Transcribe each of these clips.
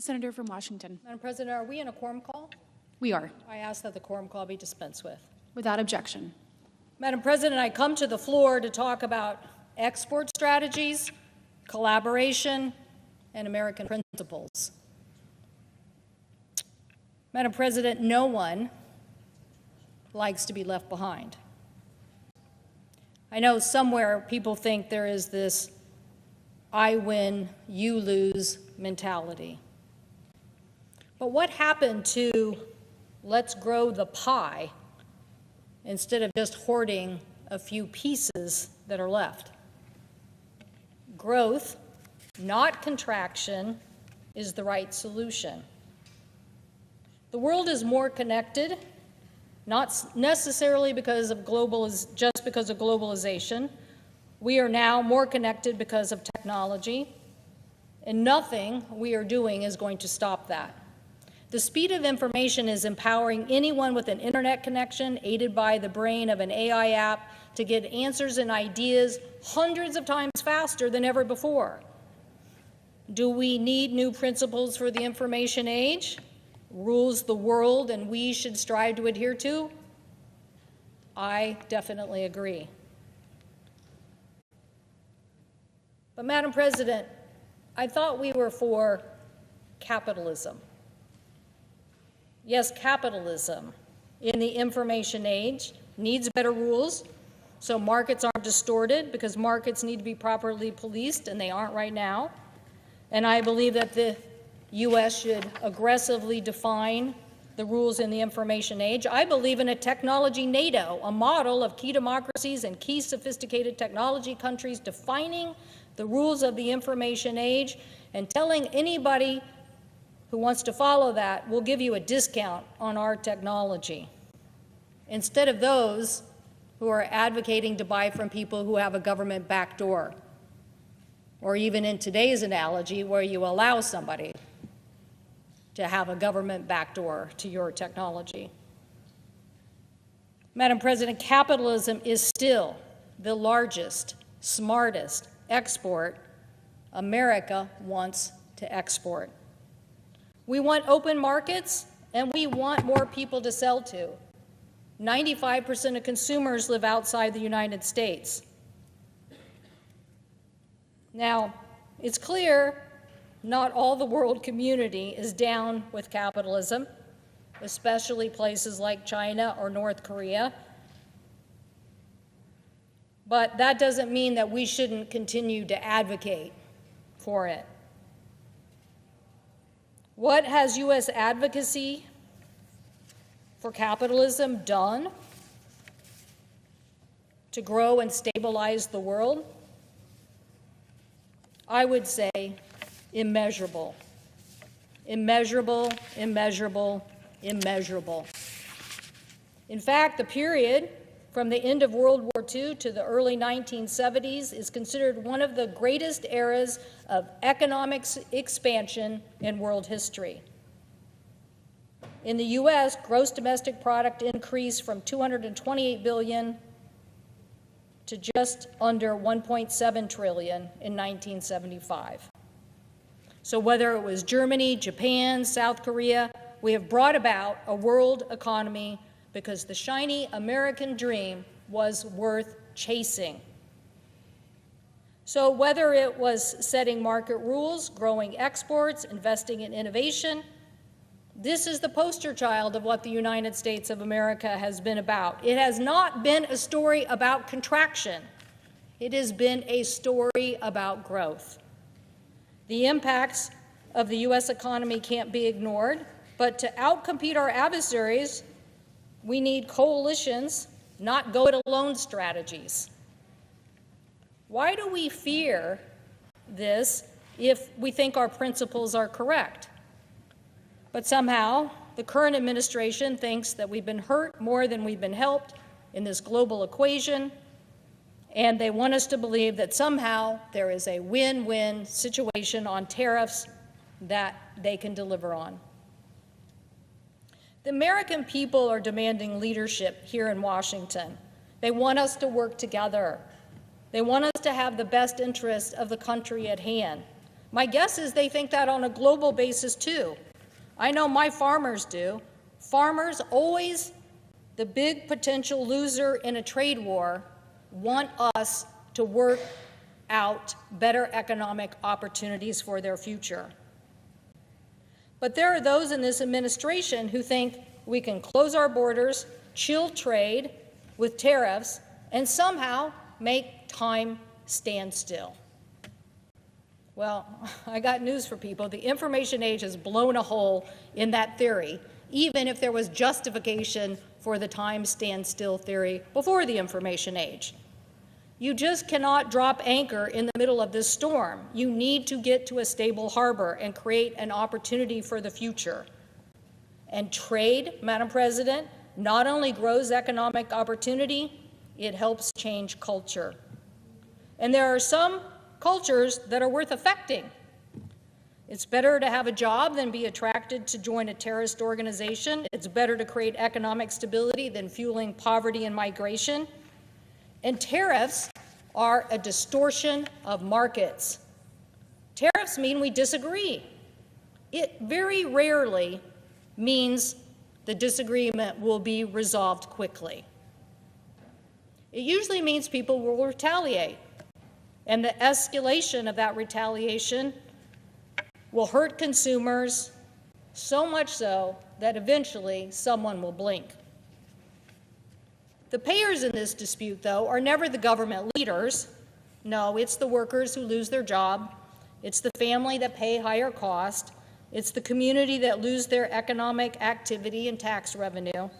The Senator from Washington. Madam President, are we in a quorum call? We are. I ask that the quorum call be dispensed with. Without objection. Madam President, I come to the floor to talk about export strategies, collaboration, and American principles. Madam President, no one likes to be left behind. I know somewhere people think there is this I win, you lose mentality. But what happened to let's grow the pie instead of just hoarding a few pieces that are left? Growth, not contraction, is the right solution. The world is more connected, not necessarily because of just because of globalization. We are now more connected because of technology, and nothing we are doing is going to stop that. The speed of information is empowering anyone with an internet connection, aided by the brain of an AI app, to get answers and ideas hundreds of times faster than ever before. Do we need new principles for the information age? Rules the world and we should strive to adhere to? I definitely agree. But Madam President, I thought we were for capitalism. Yes, capitalism in the information age needs better rules so markets aren't distorted, because markets need to be properly policed and they aren't right now. And I believe that the U.S. should aggressively define the rules in the information age. I believe in a technology NATO, a model of key democracies and key sophisticated technology countries defining the rules of the information age and telling anybody who wants to follow that, we'll give you a discount on our technology, instead of those who are advocating to buy from people who have a government backdoor, or even in today's analogy, where you allow somebody to have a government backdoor to your technology. Madam President, capitalism is still the largest, smartest export America wants to export. We want open markets, and we want more people to sell to. 95% of consumers live outside the United States. Now, it's clear not all the world community is down with capitalism, especially places like China or North Korea. But that doesn't mean that we shouldn't continue to advocate for it. What has U.S. advocacy for capitalism done to grow and stabilize the world? I would say immeasurable. Immeasurable, immeasurable, immeasurable. In fact, the period from the end of World War II to the early 1970s is considered one of the greatest eras of economic expansion in world history. In the U.S., gross domestic product increased from $228 billion to just under $1.7 trillion in 1975. So whether it was Germany, Japan, South Korea, we have brought about a world economy because the shiny American dream was worth chasing. So whether it was setting market rules, growing exports, investing in innovation, this is the poster child of what the United States of America has been about. It has not been a story about contraction. It has been a story about growth. The impacts of the U.S. economy can't be ignored, but to outcompete our adversaries, we need coalitions, not go-it-alone strategies. Why do we fear this if we think our principles are correct? But somehow, the current administration thinks that we've been hurt more than we've been helped in this global equation, and they want us to believe that somehow there is a win-win situation on tariffs that they can deliver on. The American people are demanding leadership here in Washington. They want us to work together. They want us to have the best interests of the country at hand. My guess is they think that on a global basis too. I know my farmers do. Farmers, always the big potential loser in a trade war, want us to work out better economic opportunities for their future. But there are those in this administration who think we can close our borders, chill trade with tariffs, and somehow make time stand still. Well, I got news for people. The information age has blown a hole in that theory, even if there was justification for the time stand still theory before the information age. You just cannot drop anchor in the middle of this storm. You need to get to a stable harbor and create an opportunity for the future. And trade, Madam President, not only grows economic opportunity, it helps change culture. And there are some cultures that are worth affecting. It's better to have a job than be attracted to join a terrorist organization. It's better to create economic stability than fueling poverty and migration. And tariffs are a distortion of markets. Tariffs mean we disagree. It very rarely means the disagreement will be resolved quickly. It usually means people will retaliate. And the escalation of that retaliation will hurt consumers, so much so that eventually someone will blink. The payers in this dispute, though, are never the government leaders. No, it's the workers who lose their job. It's the family that pay higher cost. It's the community that lose their economic activity and tax revenue.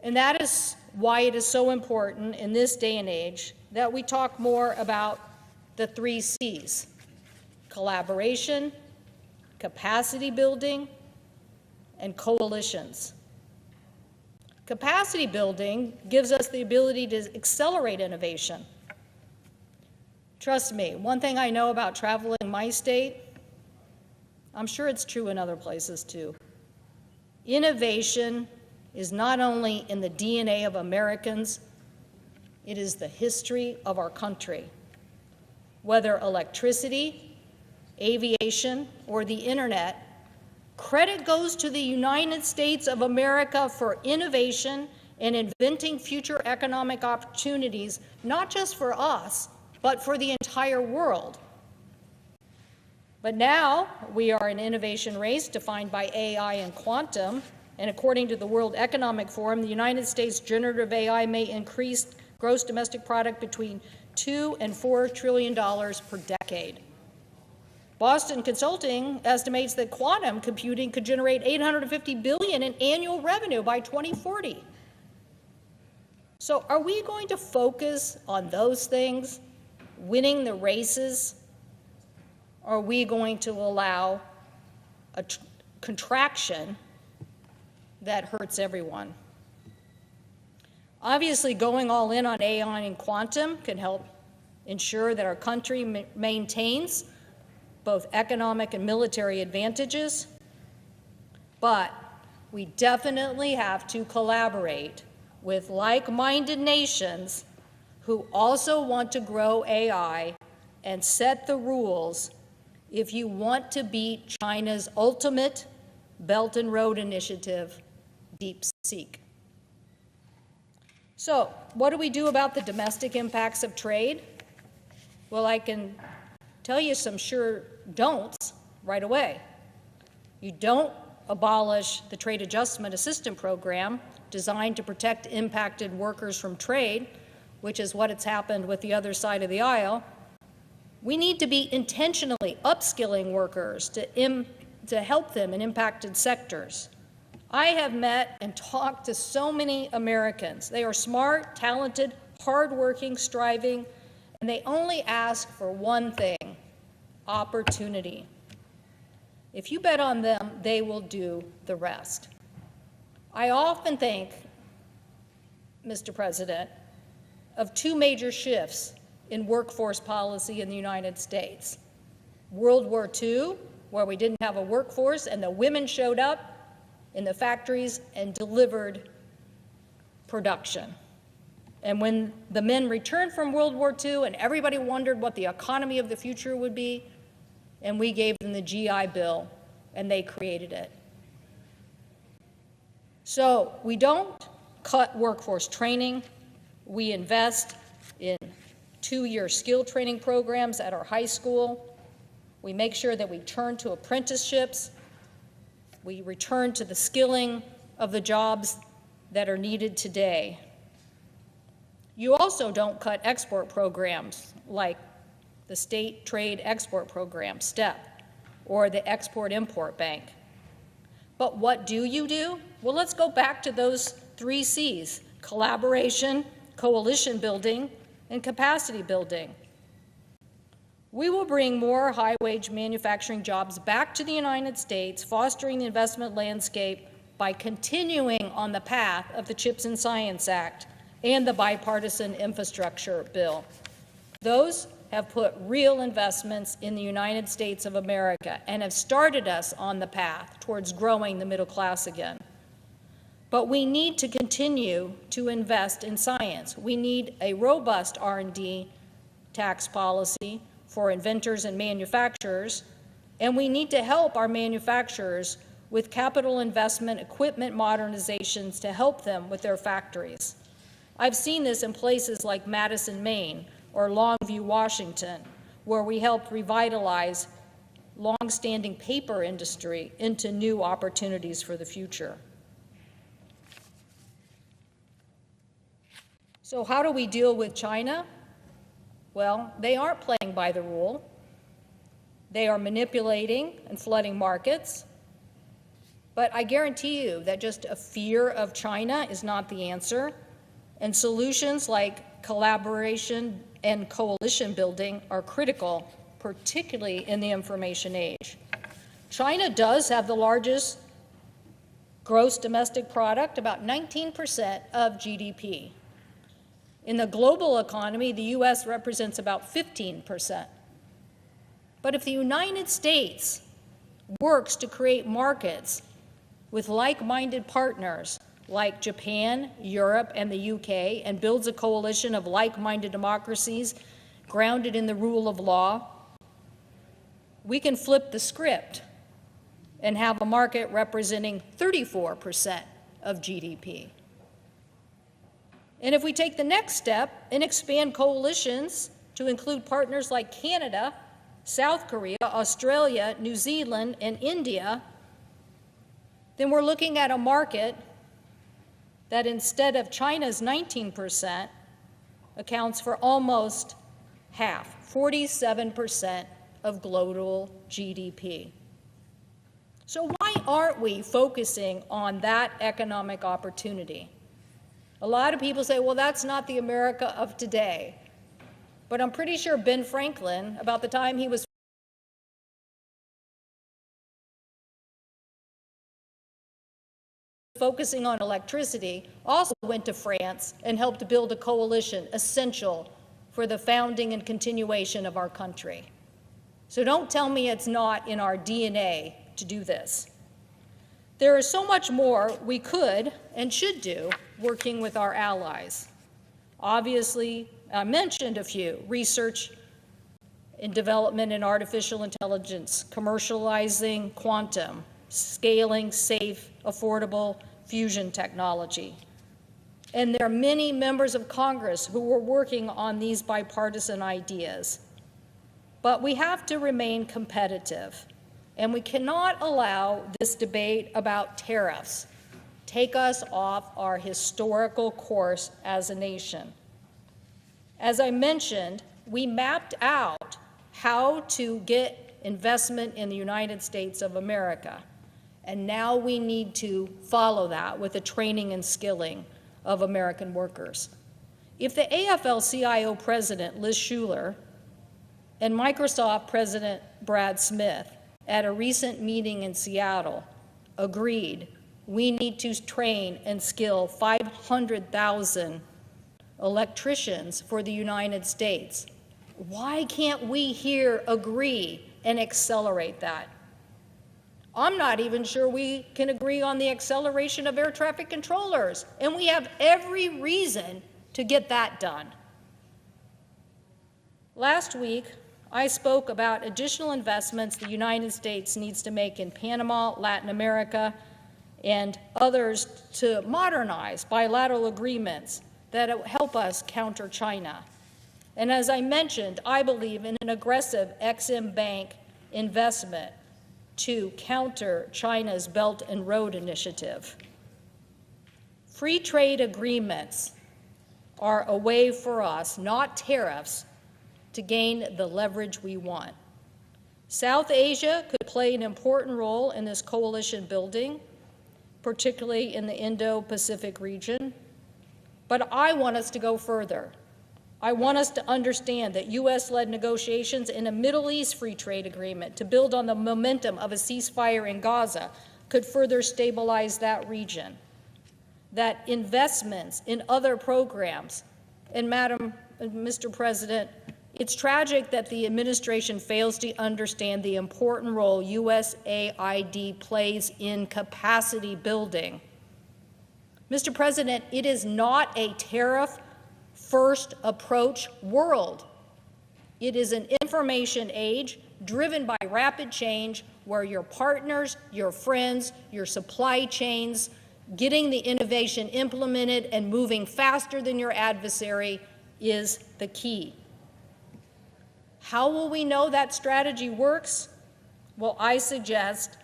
And that is why it is so important in this day and age that we talk more about the 3 C's: collaboration, capacity building, and coalitions. Capacity building gives us the ability to accelerate innovation. Trust me, one thing I know about traveling my state, I'm sure it's true in other places too. Innovation is not only in the DNA of Americans, it is the history of our country. Whether electricity, aviation, or the internet, credit goes to the United States of America for innovation and inventing future economic opportunities, not just for us, but for the entire world. But now we are in an innovation race defined by AI and quantum, and according to the World Economic Forum, the United States generative AI may increase gross domestic product between $2 and $4 trillion per decade. Boston Consulting estimates that quantum computing could generate $850 billion in annual revenue by 2040. So are we going to focus on those things, winning the races, or are we going to allow a contraction that hurts everyone? Obviously, going all in on AI and quantum can help ensure that our country maintains both economic and military advantages, but we definitely have to collaborate with like-minded nations who also want to grow AI and set the rules if you want to beat China's ultimate Belt and Road Initiative, DeepSeek. So, what do we do about the domestic impacts of trade? Well, I can tell you some sure don'ts right away. You don't abolish the Trade Adjustment Assistance Program designed to protect impacted workers from trade, which is what has happened with the other side of the aisle. We need to be intentionally upskilling workers to help them in impacted sectors. I have met and talked to so many Americans. They are smart, talented, hardworking, striving, and they only ask for one thing: opportunity. If you bet on them, they will do the rest. I often think, Mr. President, of 2 major shifts in workforce policy in the United States. World War II, where we didn't have a workforce and the women showed up in the factories and delivered production. And when the men returned from World War II and everybody wondered what the economy of the future would be, and we gave them the GI Bill, and they created it. So we don't cut workforce training. We invest in 2-year skill training programs at our high school. We make sure that we turn to apprenticeships. We return to the skilling of the jobs that are needed today. You also don't cut export programs like the State Trade Export Program, STEP, or the Export-Import Bank. But what do you do? Well, let's go back to those 3 C's: collaboration, coalition building, and capacity building. We will bring more high-wage manufacturing jobs back to the United States, fostering the investment landscape by continuing on the path of the CHIPS and Science Act and the bipartisan infrastructure bill. Those have put real investments in the United States of America and have started us on the path towards growing the middle class again. But we need to continue to invest in science. We need a robust R&D tax policy for inventors and manufacturers, and we need to help our manufacturers with capital investment, equipment modernizations to help them with their factories. I've seen this in places like Madison, Maine, or Longview, Washington, where we helped revitalize long-standing paper industry into new opportunities for the future. So how do we deal with China? Well, they aren't playing by the rule. They are manipulating and flooding markets. But I guarantee you that just a fear of China is not the answer, and solutions like collaboration and coalition building are critical, particularly in the information age. China does have the largest gross domestic product, about 19% of GDP. In the global economy, the U.S. represents about 15%. But if the United States works to create markets with like-minded partners like Japan, Europe, and the UK, and builds a coalition of like-minded democracies grounded in the rule of law, we can flip the script and have a market representing 34% of GDP. And if we take the next step and expand coalitions to include partners like Canada, South Korea, Australia, New Zealand, and India, then we're looking at a market that instead of China's 19% accounts for almost half, 47% of global GDP. So why aren't we focusing on that economic opportunity? A lot of people say, well, that's not the America of today. But I'm pretty sure Ben Franklin, about the time he was focusing on electricity, also went to France and helped to build a coalition essential for the founding and continuation of our country. So don't tell me it's not in our DNA to do this. There is so much more we could and should do working with our allies. Obviously, I mentioned a few: research and development in artificial intelligence, commercializing quantum, scaling safe, affordable fusion technology. And there are many members of Congress who are working on these bipartisan ideas. But we have to remain competitive, and we cannot allow this debate about tariffs take us off our historical course as a nation. As I mentioned, we mapped out how to get investment in the United States of America. And now we need to follow that with the training and skilling of American workers. If the AFL-CIO president, Liz Schuler, and Microsoft president, Brad Smith, at a recent meeting in Seattle, agreed we need to train and skill 500,000 electricians for the United States, why can't we here agree and accelerate that? I'm not even sure we can agree on the acceleration of air traffic controllers, and we have every reason to get that done. Last week, I spoke about additional investments the United States needs to make in Panama, Latin America, and others to modernize bilateral agreements that help us counter China. And as I mentioned, I believe in an aggressive Exim Bank investment to counter China's Belt and Road Initiative. Free trade agreements are a way for us, not tariffs, to gain the leverage we want. South Asia could play an important role in this coalition building, particularly in the Indo-Pacific region. But I want us to go further. I want us to understand that U.S.-led negotiations in a Middle East free trade agreement to build on the momentum of a ceasefire in Gaza could further stabilize that region. That investments in other programs, and Mr. President, it's tragic that the administration fails to understand the important role USAID plays in capacity building. Mr. President, it is not a tariff-first approach world. It is an information age driven by rapid change where your partners, your friends, your supply chains, getting the innovation implemented and moving faster than your adversary is the key. How will we know that strategy works? Well, I suggest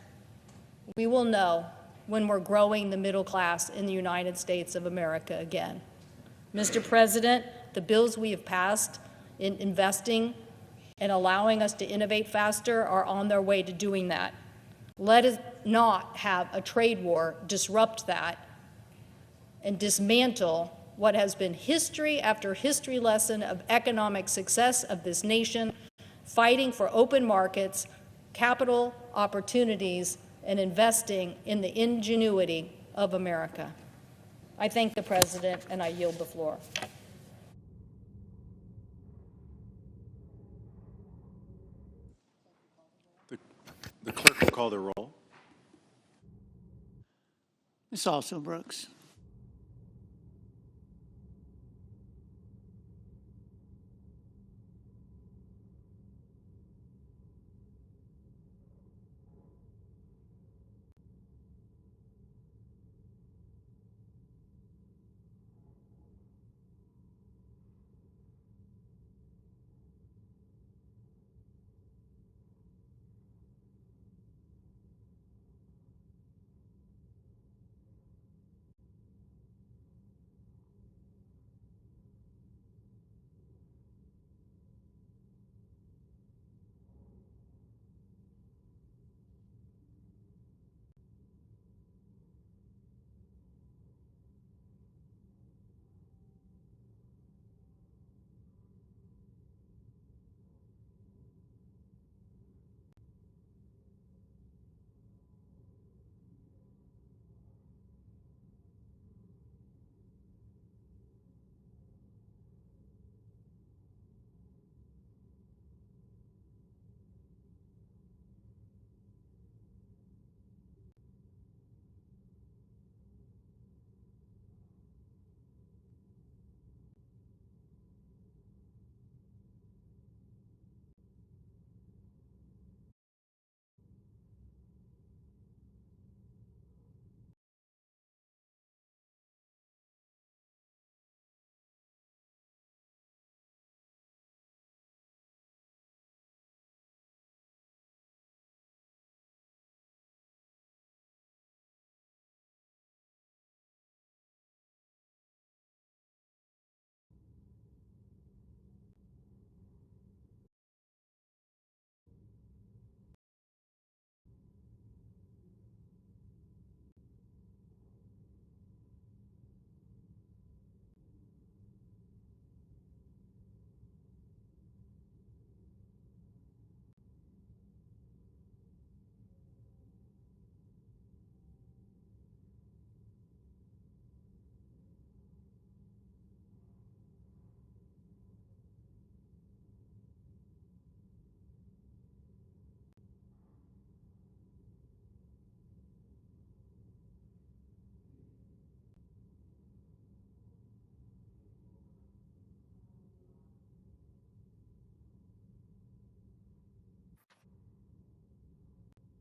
we will know when we're growing the middle class in the United States of America again. Mr. President, the bills we have passed in investing and allowing us to innovate faster are on their way to doing that. Let us not have a trade war disrupt that and dismantle what has been history after history lesson of economic success of this nation, fighting for open markets, capital opportunities, and investing in the ingenuity of America. I thank the President, and I yield the floor. The clerk will call the roll. Ms. Alston-Brooks.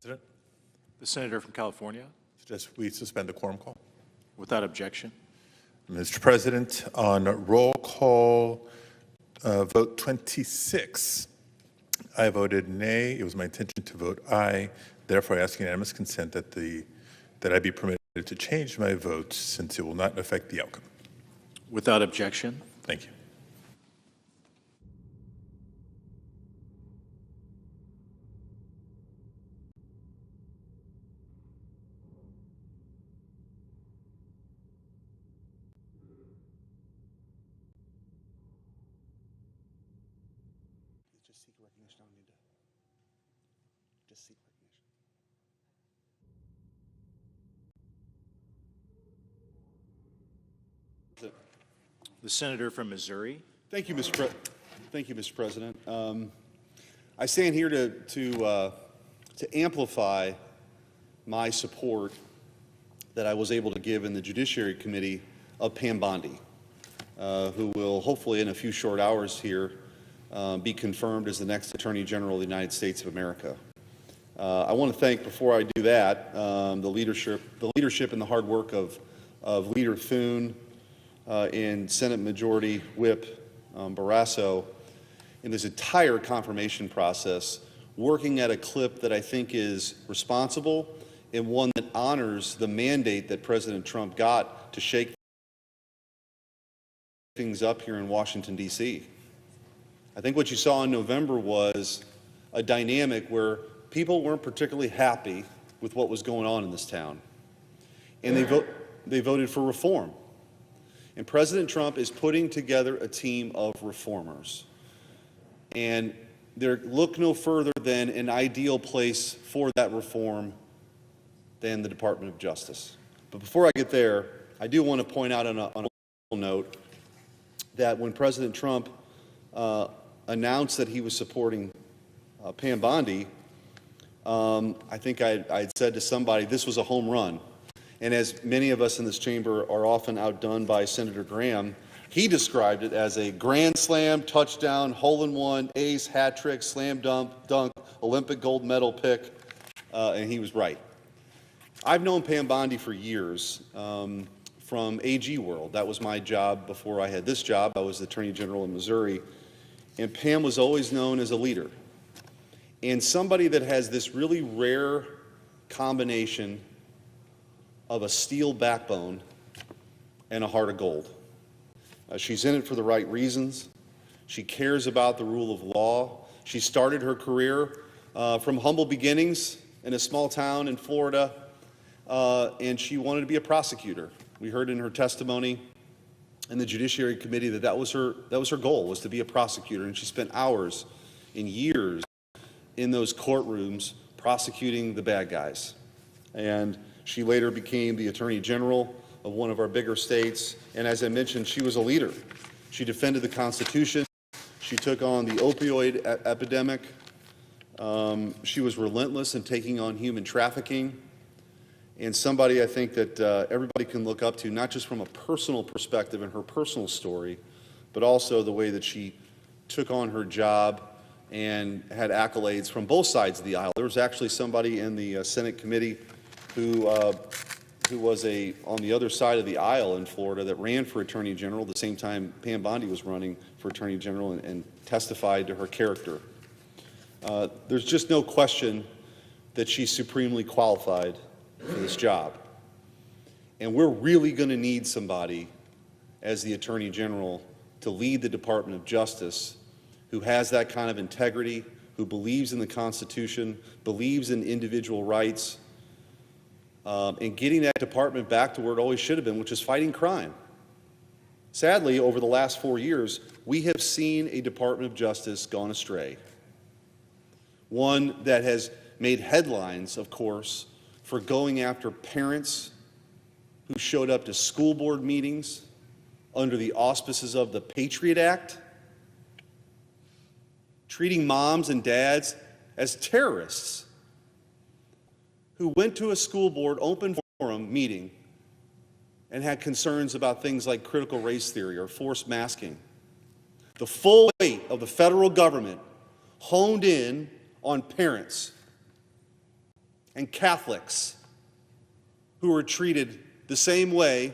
President, The senator from California, suggest we suspend the quorum call. without objection. Mr. President, on roll call vote 26, I voted nay. It was my intention to vote aye. Therefore, I ask unanimous consent that I be permitted to change my vote since it will not affect the outcome. Without objection. Thank you. Just seek recognition. I don't need to. Just seek recognition. The senator from Missouri, Thank you, Mr. President. I stand here to amplify my support that I was able to give in the Judiciary Committee of Pam Bondi, who will hopefully in a few short hours here be confirmed as the next Attorney General of the United States of America. I want to thank, before I do that, the leadership and the hard work of Leader Thune and Senate Majority Whip Barrasso in this entire confirmation process, working at a clip that I think is responsible and one that honors the mandate that President Trump got to shake things up here in Washington, D.C. I think what you saw in November was a dynamic where people weren't particularly happy with what was going on in this town. And they voted for reform. And President Trump is putting together a team of reformers. And there look no further than an ideal place for that reform than the Department of Justice. But before I get there, I do want to point out on a note that when President Trump announced that he was supporting Pam Bondi, I think I'd said to somebody, this was a home run. And as many of us in this chamber are often outdone by Senator Graham, he described it as a grand slam, touchdown, hole-in-one, ace, hat trick, slam dunk, Olympic gold medal pick, and he was right. I've known Pam Bondi for years from AG World. That was my job before I had this job. I was the Attorney General in Missouri. And Pam was always known as a leader and somebody that has this really rare combination of a steel backbone and a heart of gold. She's in it for the right reasons. She cares about the rule of law. She started her career from humble beginnings in a small town in Florida, and she wanted to be a prosecutor. We heard in her testimony in the Judiciary Committee that was her goal, was to be a prosecutor, and she spent hours and years in those courtrooms prosecuting the bad guys. And she later became the Attorney General of one of our bigger states, and as I mentioned, she was a leader. She defended the Constitution. She took on the opioid epidemic. She was relentless in taking on human trafficking, and somebody I think that everybody can look up to, not just from a personal perspective and her personal story, but also the way that she took on her job and had accolades from both sides of the aisle. There was actually somebody in the Senate committee who was on the other side of the aisle in Florida that ran for Attorney General the same time Pam Bondi was running for Attorney General and testified to her character. There's just no question that she's supremely qualified for this job. And we're really going to need somebody as the Attorney General to lead the Department of Justice who has that kind of integrity, who believes in the Constitution, believes in individual rights, and getting that department back to where it always should have been, which is fighting crime. Sadly, over the last 4 years, we have seen a Department of Justice gone astray. One that has made headlines, of course, for going after parents who showed up to school board meetings under the auspices of the Patriot Act, treating moms and dads as terrorists, who went to a school board open forum meeting and had concerns about things like critical race theory or forced masking. The full weight of the federal government honed in on parents and Catholics who were treated the same way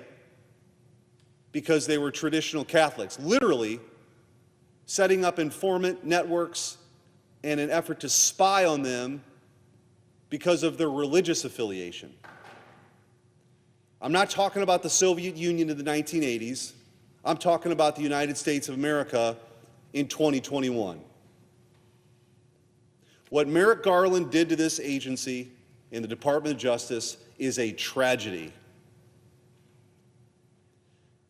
because they were traditional Catholics, literally setting up informant networks in an effort to spy on them because of their religious affiliation. I'm not talking about the Soviet Union in the 1980s. I'm talking about the United States of America in 2021. What Merrick Garland did to this agency in the Department of Justice is a tragedy.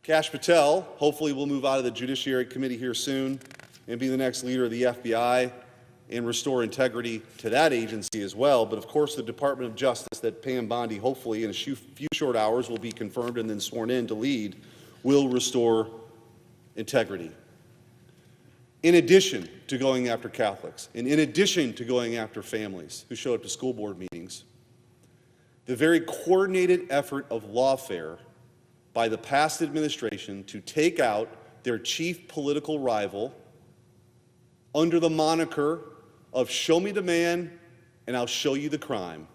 Kash Patel hopefully will move out of the Judiciary Committee here soon and be the next leader of the FBI and restore integrity to that agency as well. But of course, the Department of Justice that Pam Bondi hopefully in a few short hours will be confirmed and then sworn in to lead will restore integrity. In addition to going after Catholics, and in addition to going after families who show up to school board meetings, the very coordinated effort of lawfare by the past administration to take out their chief political rival under the moniker of show me the man and I'll show you the crime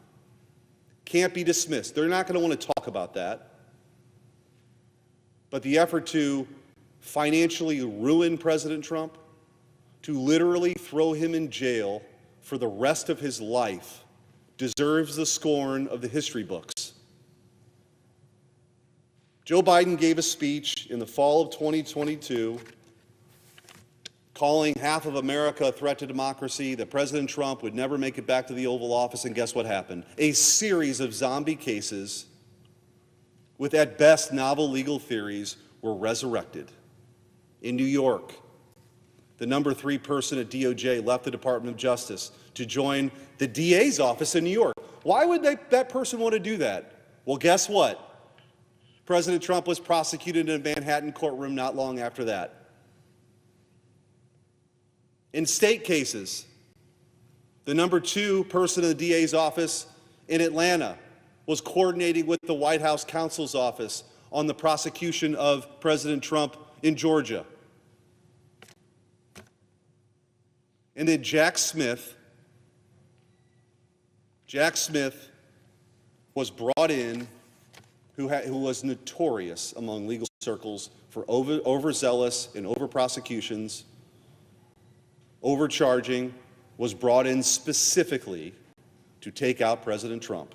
can't be dismissed. They're not going to want to talk about that. But the effort to financially ruin President Trump, to literally throw him in jail for the rest of his life, deserves the scorn of the history books. Joe Biden gave a speech in the fall of 2022 calling half of America a threat to democracy, that President Trump would never make it back to the Oval Office, and guess what happened? A series of zombie cases with at best novel legal theories were resurrected. In New York, the number 3 person at DOJ left the Department of Justice to join the DA's office in New York. Why would that person want to do that? Well, guess what? President Trump was prosecuted in a Manhattan courtroom not long after that. In state cases, the number 2 person in the DA's office in Atlanta was coordinating with the White House counsel's office on the prosecution of President Trump in Georgia. And then Jack Smith was brought in, who was notorious among legal circles for overzealous and over prosecutions, overcharging, was brought in specifically to take out President Trump.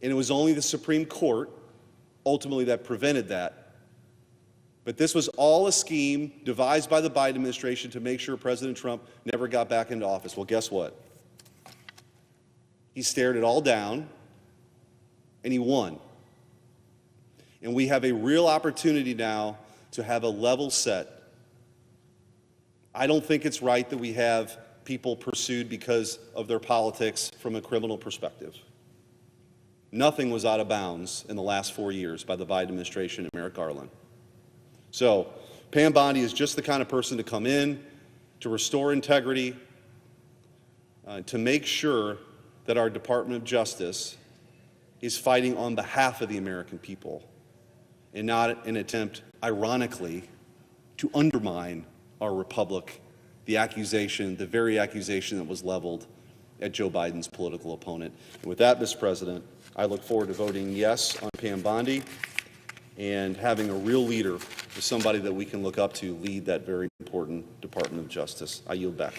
And it was only the Supreme Court ultimately that prevented that. But this was all a scheme devised by the Biden administration to make sure President Trump never got back into office. Well, guess what? He stared it all down, and he won. And we have a real opportunity now to have a level set. I don't think it's right that we have people pursued because of their politics from a criminal perspective. Nothing was out of bounds in the last 4 years by the Biden administration and Merrick Garland. So Pam Bondi is just the kind of person to come in, to restore integrity, to make sure that our Department of Justice is fighting on behalf of the American people and not an attempt, ironically, to undermine our republic, the very accusation that was leveled at Joe Biden's political opponent. And with that, Mr. President, I look forward to voting yes on Pam Bondi and having a real leader, somebody that we can look up to, lead that very important Department of Justice. I yield back.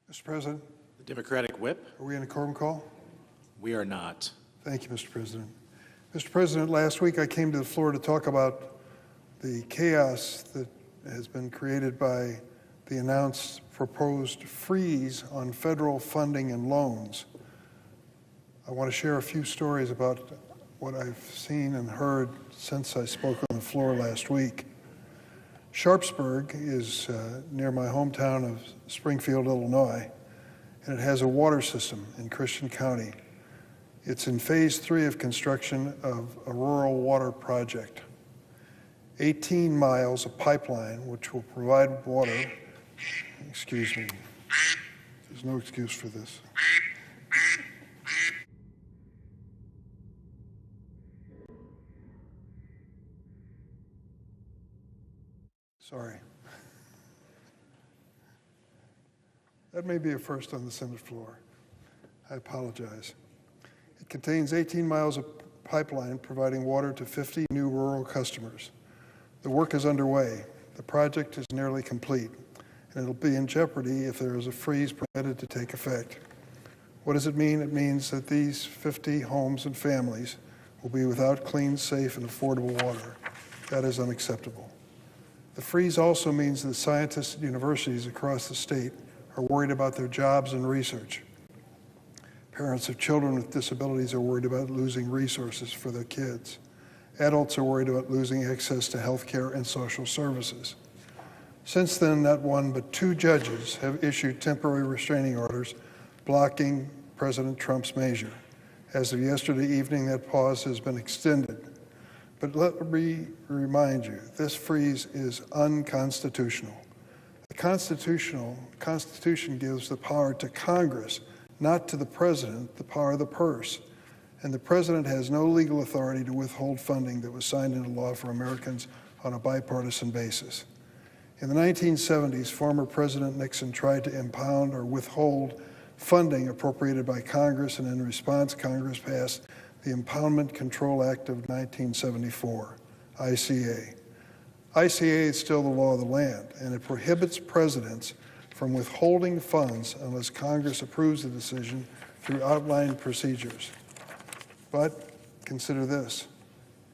Mr. President, The Democratic Whip? are we in a quorum call? We are not. Thank you, Mr. President. Mr. President, last week I came to the floor to talk about the chaos that has been created by the announced proposed freeze on federal funding and loans. I want to share a few stories about what I've seen and heard since I spoke on the floor last week. Sharpsburg is near my hometown of Springfield, Illinois, and it has a water system in Christian County. It's in phase 3 of construction of a rural water project. 18 miles of pipeline, which will provide water. Excuse me. There's no excuse for this. Sorry. That may be a first on the Senate floor. I apologize. It contains 18 miles of pipeline providing water to 50 new rural customers. The work is underway. The project is nearly complete, and it'll be in jeopardy if there is a freeze permitted to take effect. What does it mean? It means that these 50 homes and families will be without clean, safe, and affordable water. That is unacceptable. The freeze also means that scientists at universities across the state are worried about their jobs and research. Parents of children with disabilities are worried about losing resources for their kids. Adults are worried about losing access to health care and social services. Since then, not one but 2 judges have issued temporary restraining orders blocking President Trump's measure. As of yesterday evening, that pause has been extended. But let me remind you, this freeze is unconstitutional. The Constitution gives the power to Congress, not to the President, the power of the purse. And the President has no legal authority to withhold funding that was signed into law for Americans on a bipartisan basis. In the 1970s, former President Nixon tried to impound or withhold funding appropriated by Congress, and in response, Congress passed the Impoundment Control Act of 1974, ICA. ICA is still the law of the land, and it prohibits presidents from withholding funds unless Congress approves the decision through outlined procedures. But consider this.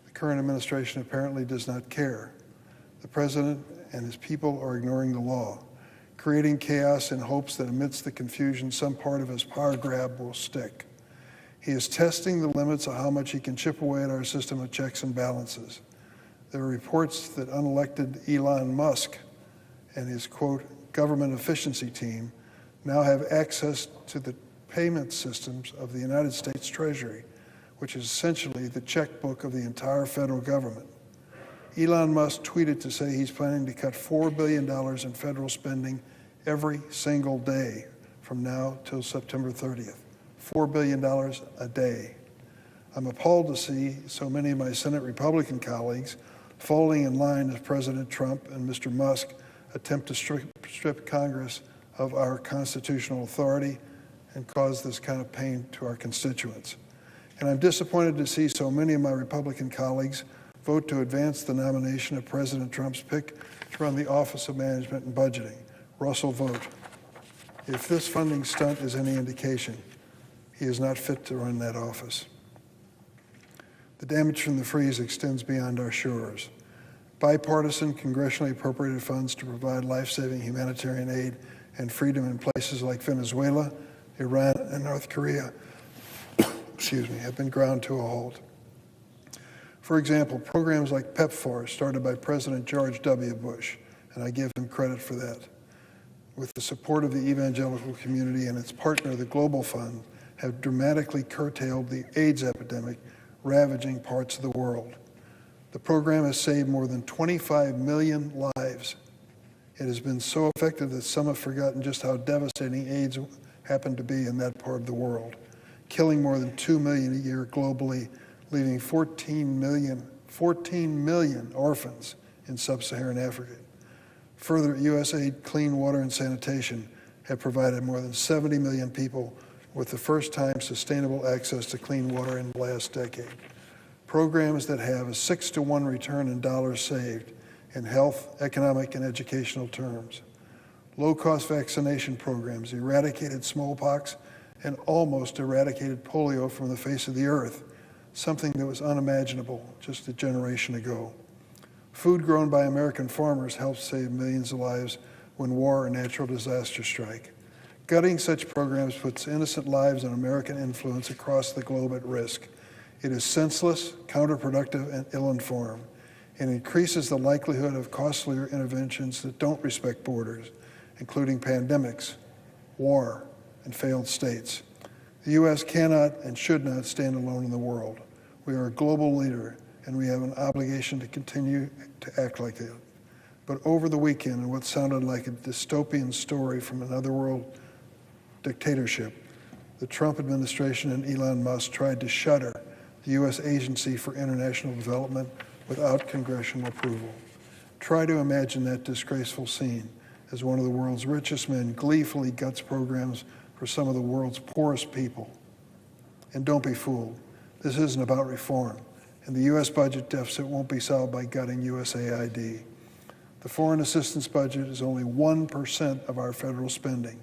The current administration apparently does not care. The president and his people are ignoring the law, creating chaos in hopes that amidst the confusion, some part of his power grab will stick. He is testing the limits of how much he can chip away at our system of checks and balances. There are reports that unelected Elon Musk and his, quote, government efficiency team now have access to the payment systems of the United States Treasury, which is essentially the checkbook of the entire federal government. Elon Musk tweeted to say he's planning to cut $4 billion in federal spending every single day from now till September 30th. $4 billion a day. I'm appalled to see so many of my Senate Republican colleagues falling in line as President Trump and Mr. Musk attempt to strip Congress of our constitutional authority and cause this kind of pain to our constituents. And I'm disappointed to see so many of my Republican colleagues vote to advance the nomination of President Trump's pick to run the Office of Management and Budgeting, Russell Vogt. If this funding stunt is any indication, he is not fit to run that office. The damage from the freeze extends beyond our shores. Bipartisan, congressionally appropriated funds to provide life-saving humanitarian aid and freedom in places like Venezuela, Iran, and North Korea have been ground to a halt. For example, programs like PEPFAR, started by President George W. Bush, and I give him credit for that, with the support of the evangelical community and its partner, the Global Fund, have dramatically curtailed the AIDS epidemic ravaging parts of the world. The program has saved more than 25 million lives. It has been so effective that some have forgotten just how devastating AIDS happened to be in that part of the world, killing more than 2 million a year globally, leaving 14 million orphans in sub-Saharan Africa. Further, USAID Clean Water and Sanitation have provided more than 70 million people with the first time sustainable access to clean water in the last decade. Programs that have a 6-to-1 return in dollars saved in health, economic, and educational terms. low-cost vaccination programs, eradicated smallpox, and almost eradicated polio from the face of the earth, something that was unimaginable just a generation ago. Food grown by American farmers helps save millions of lives when war or natural disaster strike. Gutting such programs puts innocent lives and American influence across the globe at risk. It is senseless, counterproductive, and ill-informed, and increases the likelihood of costlier interventions that don't respect borders, including pandemics, war, and failed states. The U.S. cannot and should not stand alone in the world. We are a global leader, and we have an obligation to continue to act like it. But over the weekend, in what sounded like a dystopian story from another world dictatorship, the Trump administration and Elon Musk tried to shutter the U.S. Agency for International Development without congressional approval. Try to imagine that disgraceful scene as one of the world's richest men gleefully guts programs for some of the world's poorest people. And don't be fooled. This isn't about reform, and the U.S. budget deficit won't be solved by gutting USAID. The foreign assistance budget is only 1% of our federal spending,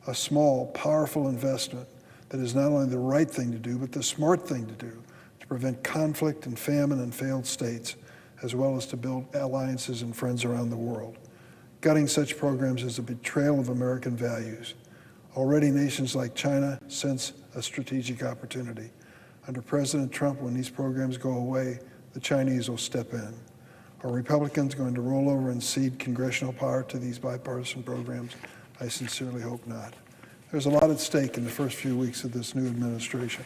a small, powerful investment that is not only the right thing to do, but the smart thing to do to prevent conflict and famine in failed states, as well as to build alliances and friends around the world. Gutting such programs is a betrayal of American values. Already nations like China sense a strategic opportunity. Under President Trump, when these programs go away, the Chinese will step in. Are Republicans going to roll over and cede congressional power to these bipartisan programs? I sincerely hope not. There's a lot at stake in the first few weeks of this new administration.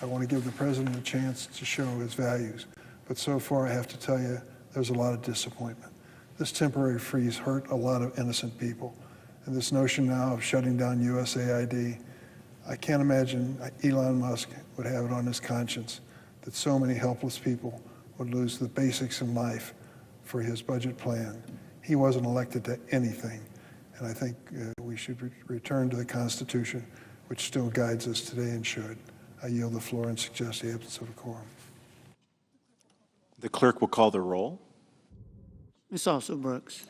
I want to give the president a chance to show his values, but so far I have to tell you there's a lot of disappointment. This temporary freeze hurt a lot of innocent people, and this notion now of shutting down USAID, I can't imagine Elon Musk would have it on his conscience that so many helpless people would lose the basics in life for his budget plan. He wasn't elected to anything, and I think we should return to the Constitution, which still guides us today and should. I yield the floor and suggest the absence of a quorum. The clerk will call the roll. Ms. Also Brooks.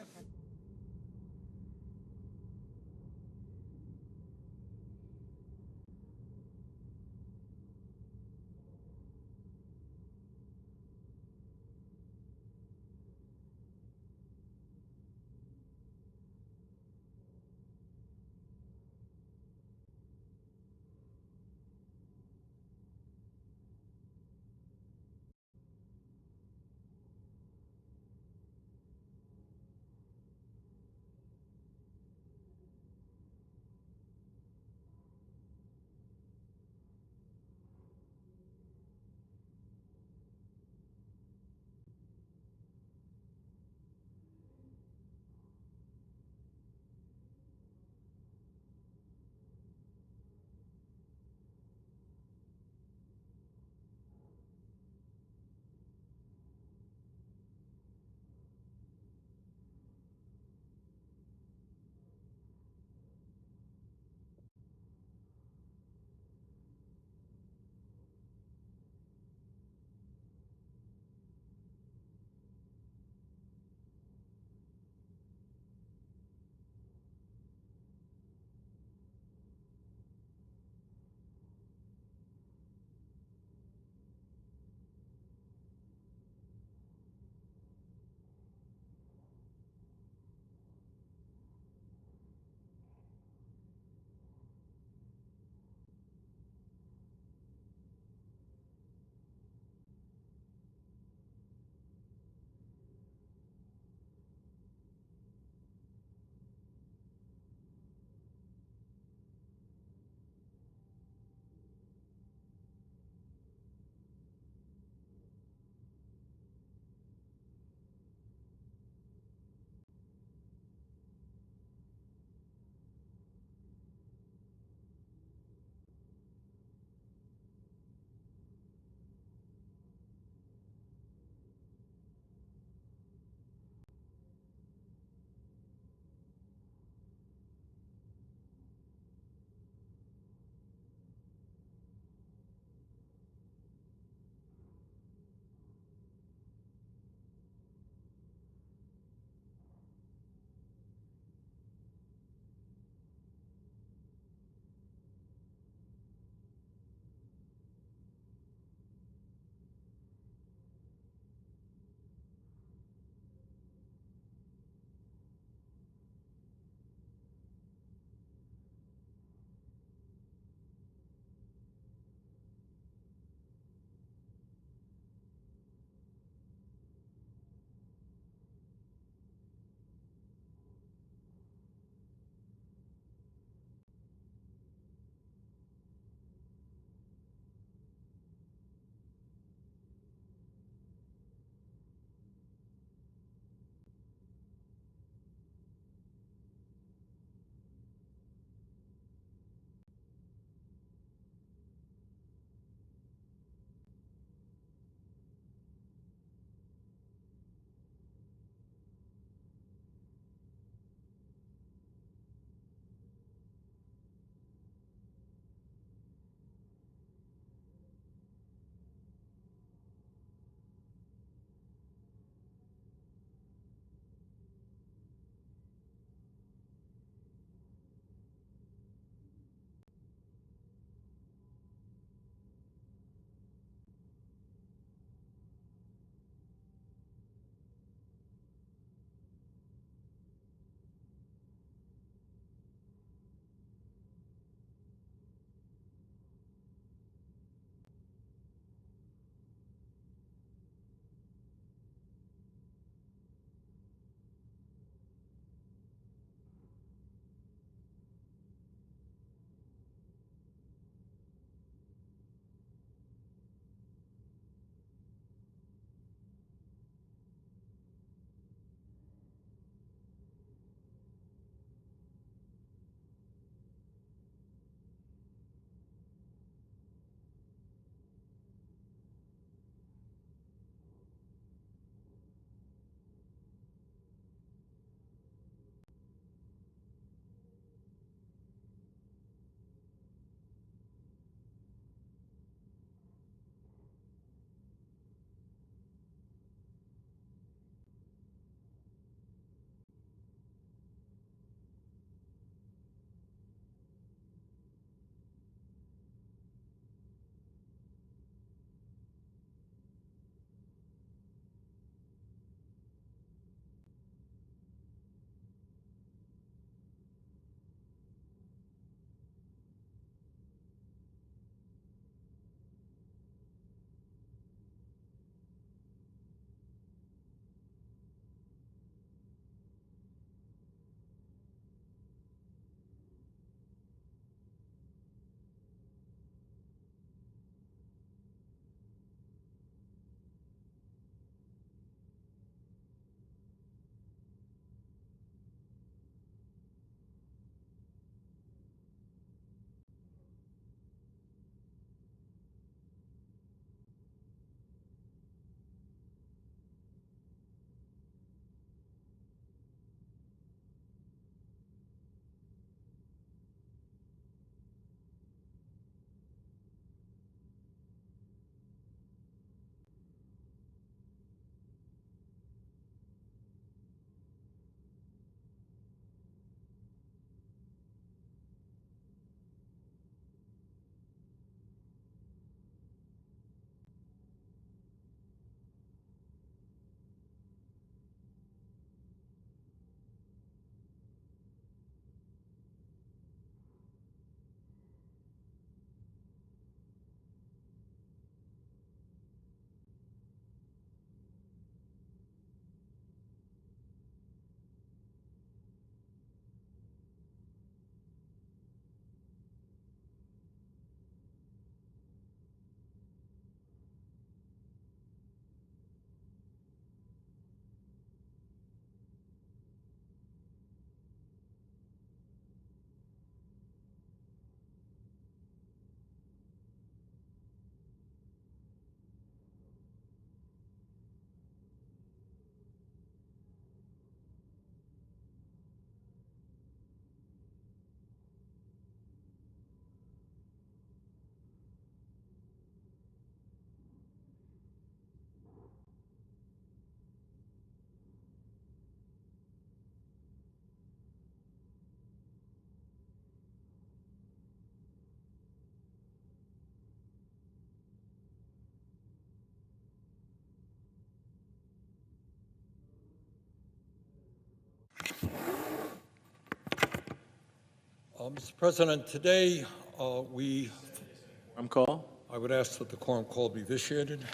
Mr. President, today Quorum call I would ask that the quorum call be vitiated.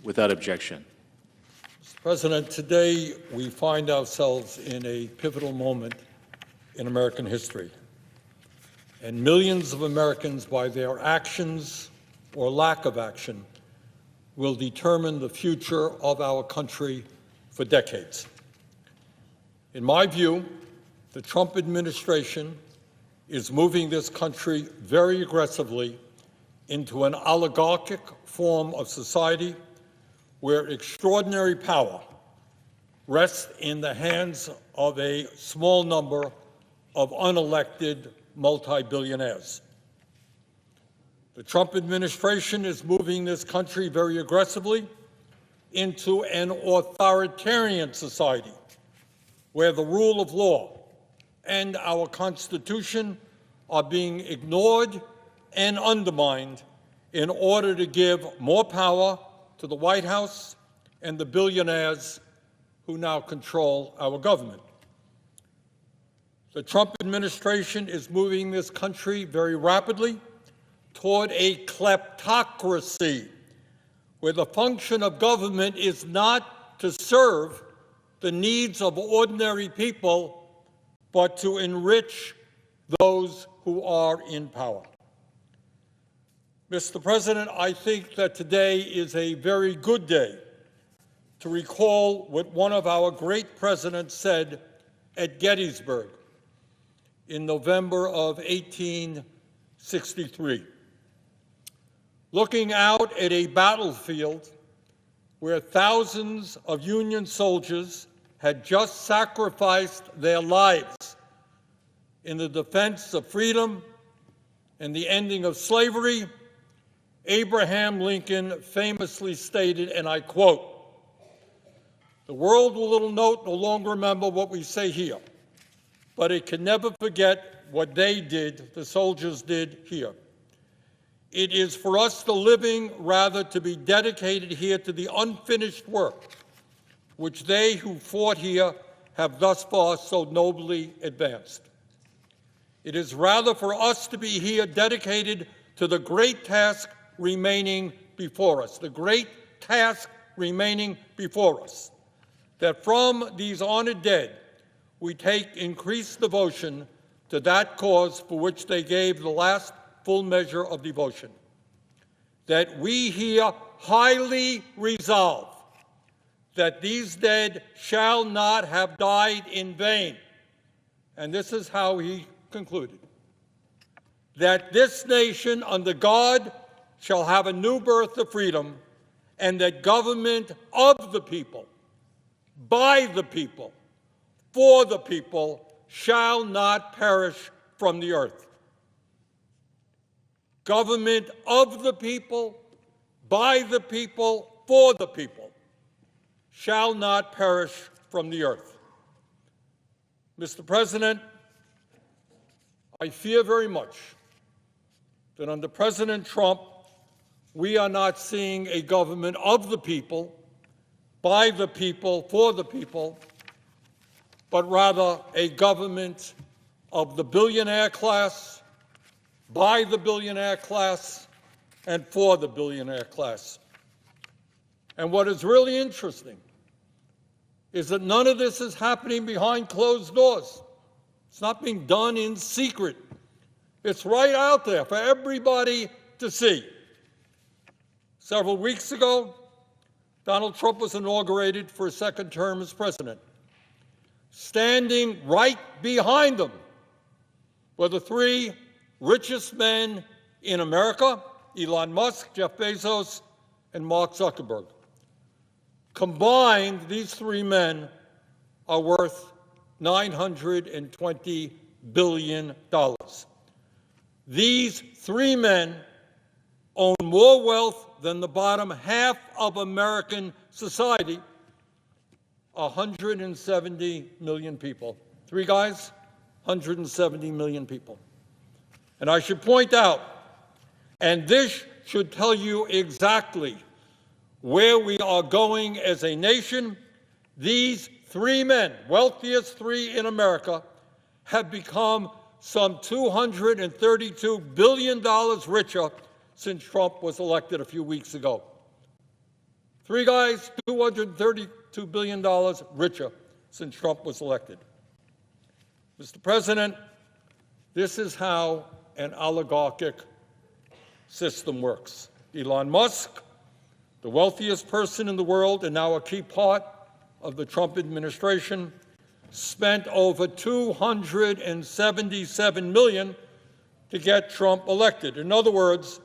without objection. Mr. President, today we find ourselves in a pivotal moment in American history. And millions of Americans, by their actions or lack of action, will determine the future of our country for decades. In my view, the Trump administration is moving this country very aggressively into an oligarchic form of society where extraordinary power rests in the hands of a small number of unelected multi-billionaires. The Trump administration is moving this country very aggressively into an authoritarian society where the rule of law and our Constitution are being ignored and undermined in order to give more power to the White House and the billionaires who now control our government. The Trump administration is moving this country very rapidly toward a kleptocracy, where the function of government is not to serve the needs of ordinary people, but to enrich those who are in power. Mr. President, I think that today is a very good day to recall what one of our great presidents said at Gettysburg in November of 1863. Looking out at a battlefield where thousands of Union soldiers had just sacrificed their lives in the defense of freedom and the ending of slavery, Abraham Lincoln famously stated, and I quote, "The world will no longer remember what we say here, but it can never forget what they did, the soldiers did here. It is for us, the living, rather to be dedicated here to the unfinished work which they who fought here have thus far so nobly advanced. It is rather for us to be here dedicated to the great task remaining before us, the great task remaining before us, that from these honored dead we take increased devotion to that cause for which they gave the last full measure of devotion, that we here highly resolve that these dead shall not have died in vain." And this is how he concluded, "that this nation under God shall have a new birth of freedom, and that government of the people, by the people, for the people, shall not perish from the earth." Government of the people, by the people, for the people, shall not perish from the earth. Mr. President, I fear very much that under President Trump, we are not seeing a government of the people, by the people, for the people, but rather a government of the billionaire class, by the billionaire class, and for the billionaire class. And what is really interesting is that none of this is happening behind closed doors. It's not being done in secret. It's right out there for everybody to see. Several weeks ago, Donald Trump was inaugurated for a second term as president. Standing right behind him were the three richest men in America, Elon Musk, Jeff Bezos, and Mark Zuckerberg. Combined, these three men are worth $920 billion. These three men own more wealth than the bottom half of American society, 170 million people. Three guys, 170 million people. And I should point out, and this should tell you exactly where we are going as a nation, these three men, wealthiest three in America, have become some $232 billion richer since Trump was elected a few weeks ago. Three guys, $232 billion richer since Trump was elected. Mr. President, this is how an oligarchic system works. Elon Musk, the wealthiest person in the world and now a key part of the Trump administration, spent over $277 million to get Trump elected. In other words,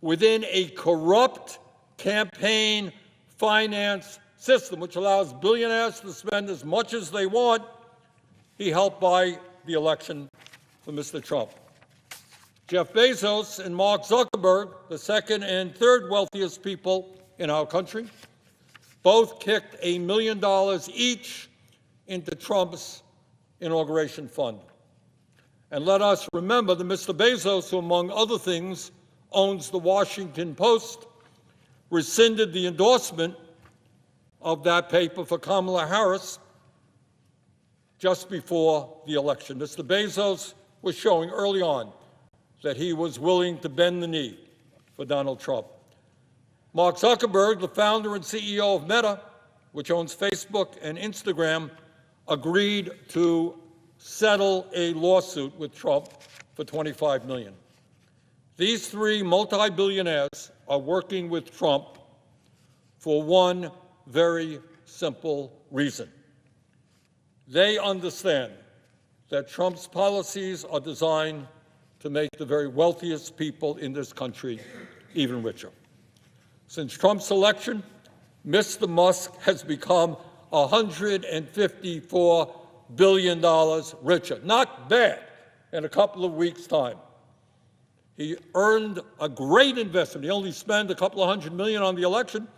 within a corrupt campaign finance system, which allows billionaires to spend as much as they want, he helped buy the election for Mr. Trump. Jeff Bezos and Mark Zuckerberg, the second and third wealthiest people in our country, both kicked $1 million each into Trump's inauguration fund. And let us remember that Mr. Bezos, who among other things owns the Washington Post, rescinded the endorsement of that paper for Kamala Harris just before the election. Mr. Bezos was showing early on that he was willing to bend the knee for Donald Trump. Mark Zuckerberg, the founder and CEO of Meta, which owns Facebook and Instagram, agreed to settle a lawsuit with Trump for $25 million. These three multi-billionaires are working with Trump for one very simple reason. They understand that Trump's policies are designed to make the very wealthiest people in this country even richer. Since Trump's election, Mr. Musk has become $154 billion richer. Not bad in a couple of weeks' time. He earned a great investment. He only spent a couple of $100 million on the election,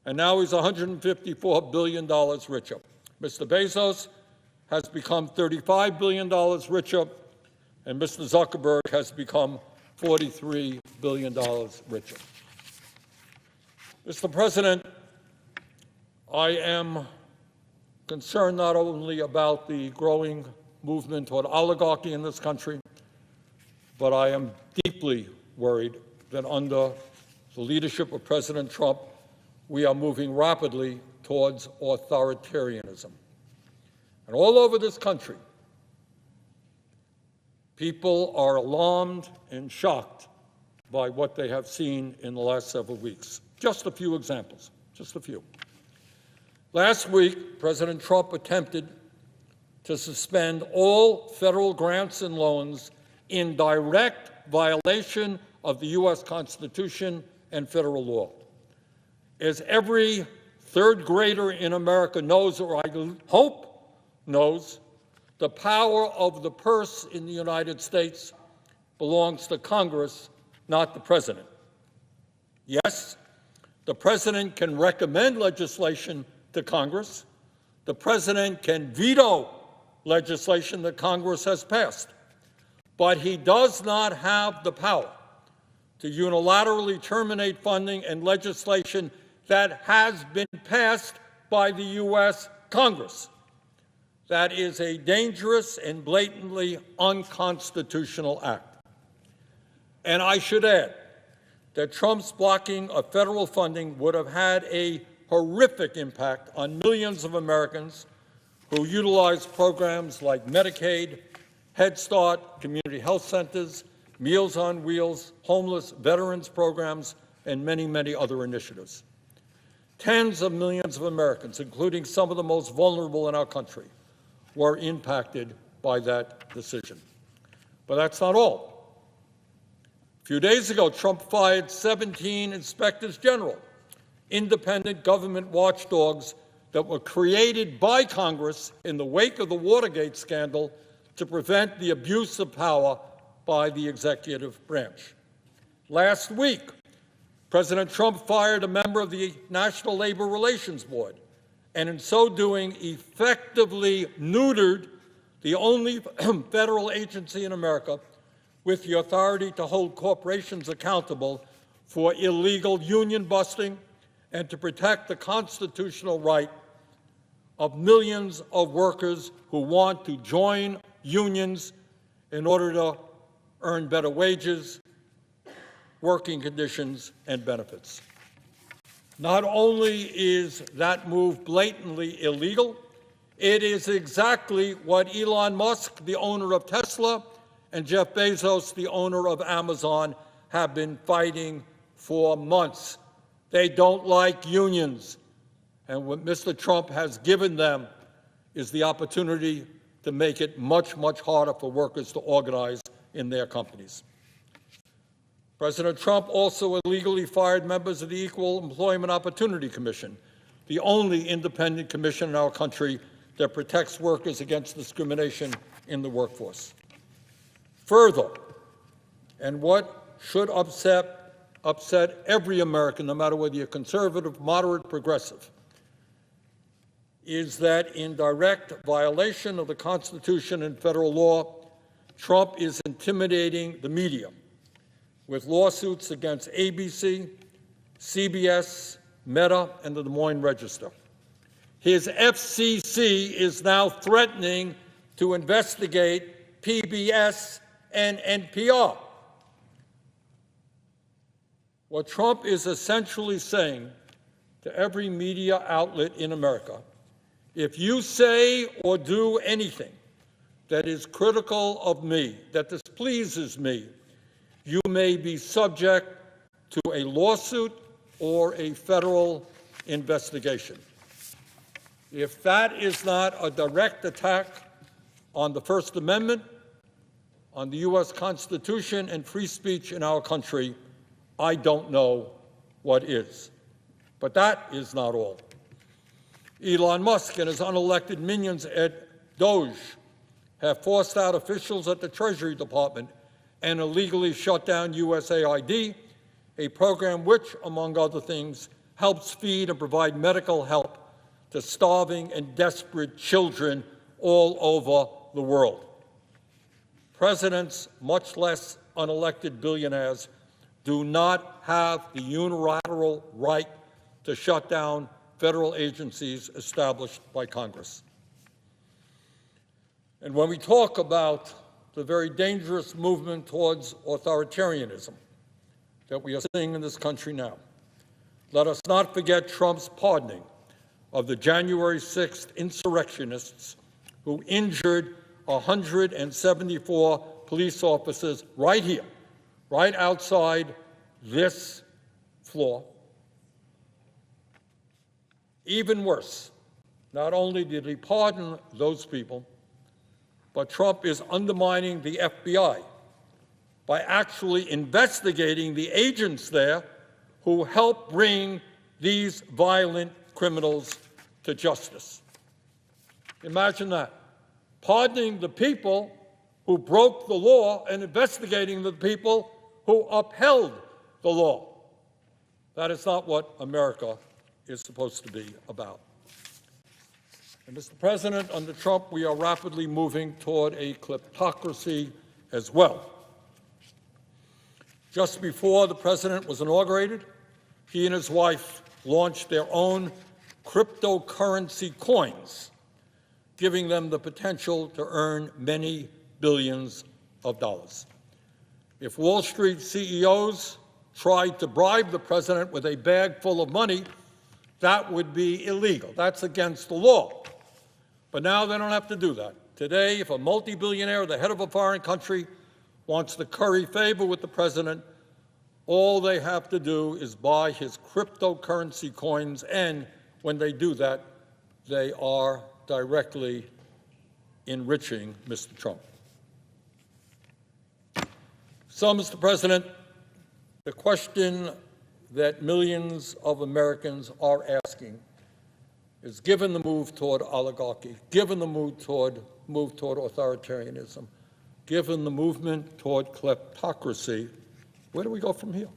and now he's $154 billion richer. Mr. Bezos has become $35 billion richer, and Mr. Zuckerberg has become $43 billion richer. Mr. President, I am concerned not only about the growing movement toward oligarchy in this country, but I am deeply worried that under the leadership of President Trump, we are moving rapidly towards authoritarianism. And all over this country, people are alarmed and shocked by what they have seen in the last several weeks. Just a few examples, just a few. Last week, President Trump attempted to suspend all federal grants and loans in direct violation of the U.S. Constitution and federal law. As every third grader in America knows, or I hope knows, the power of the purse in the United States belongs to Congress, not the president. Yes, the president can recommend legislation to Congress. The president can veto legislation that Congress has passed. But he does not have the power to unilaterally terminate funding and legislation that has been passed by the U.S. Congress. That is a dangerous and blatantly unconstitutional act. And I should add that Trump's blocking of federal funding would have had a horrific impact on millions of Americans who utilize programs like Medicaid, Head Start, community health centers, Meals on Wheels, homeless veterans programs, and many, many other initiatives. Tens of millions of Americans, including some of the most vulnerable in our country, were impacted by that decision. But that's not all. A few days ago, Trump fired 17 inspectors general, independent government watchdogs that were created by Congress in the wake of the Watergate scandal to prevent the abuse of power by the executive branch. Last week, President Trump fired a member of the National Labor Relations Board, and in so doing, effectively neutered the only federal agency in America with the authority to hold corporations accountable for illegal union busting and to protect the constitutional right of millions of workers who want to join unions in order to earn better wages, working conditions, and benefits. Not only is that move blatantly illegal, it is exactly what Elon Musk, the owner of Tesla, and Jeff Bezos, the owner of Amazon, have been fighting for months. They don't like unions, and what Mr. Trump has given them is the opportunity to make it much, much harder for workers to organize in their companies. President Trump also illegally fired members of the Equal Employment Opportunity Commission, the only independent commission in our country that protects workers against discrimination in the workforce. Further, and what should upset every American, no matter whether you're conservative, moderate, progressive, is that in direct violation of the Constitution and federal law, Trump is intimidating the media with lawsuits against ABC, CBS, Meta, and the Des Moines Register. His FCC is now threatening to investigate PBS and NPR. What Trump is essentially saying to every media outlet in America, if you say or do anything that is critical of me, that displeases me, you may be subject to a lawsuit or a federal investigation. If that is not a direct attack on the First Amendment, on the U.S. Constitution and free speech in our country, I don't know what is. But that is not all. Elon Musk and his unelected minions at Doge have forced out officials at the Treasury Department and illegally shut down USAID, a program which, among other things, helps feed and provide medical help to starving and desperate children all over the world. Presidents, much less unelected billionaires, do not have the unilateral right to shut down federal agencies established by Congress. And when we talk about the very dangerous movement towards authoritarianism that we are seeing in this country now, let us not forget Trump's pardoning of the January 6th insurrectionists who injured 174 police officers right here, right outside this floor. Even worse, not only did he pardon those people, but Trump is undermining the FBI by actually investigating the agents there who helped bring these violent criminals to justice. Imagine that. Pardoning the people who broke the law and investigating the people who upheld the law. That is not what America is supposed to be about. And Mr. President, under Trump, we are rapidly moving toward a kleptocracy as well. Just before the president was inaugurated, he and his wife launched their own cryptocurrency coins, giving them the potential to earn many billions of dollars. If Wall Street CEOs tried to bribe the president with a bag full of money, that would be illegal. That's against the law. But now they don't have to do that. Today, if a multi-billionaire, the head of a foreign country, wants to curry favor with the president, all they have to do is buy his cryptocurrency coins, and when they do that, they are directly enriching Mr. Trump. So, Mr. President, the question that millions of Americans are asking is, given the move toward oligarchy, given the move toward authoritarianism, given the movement toward kleptocracy, where do we go from here?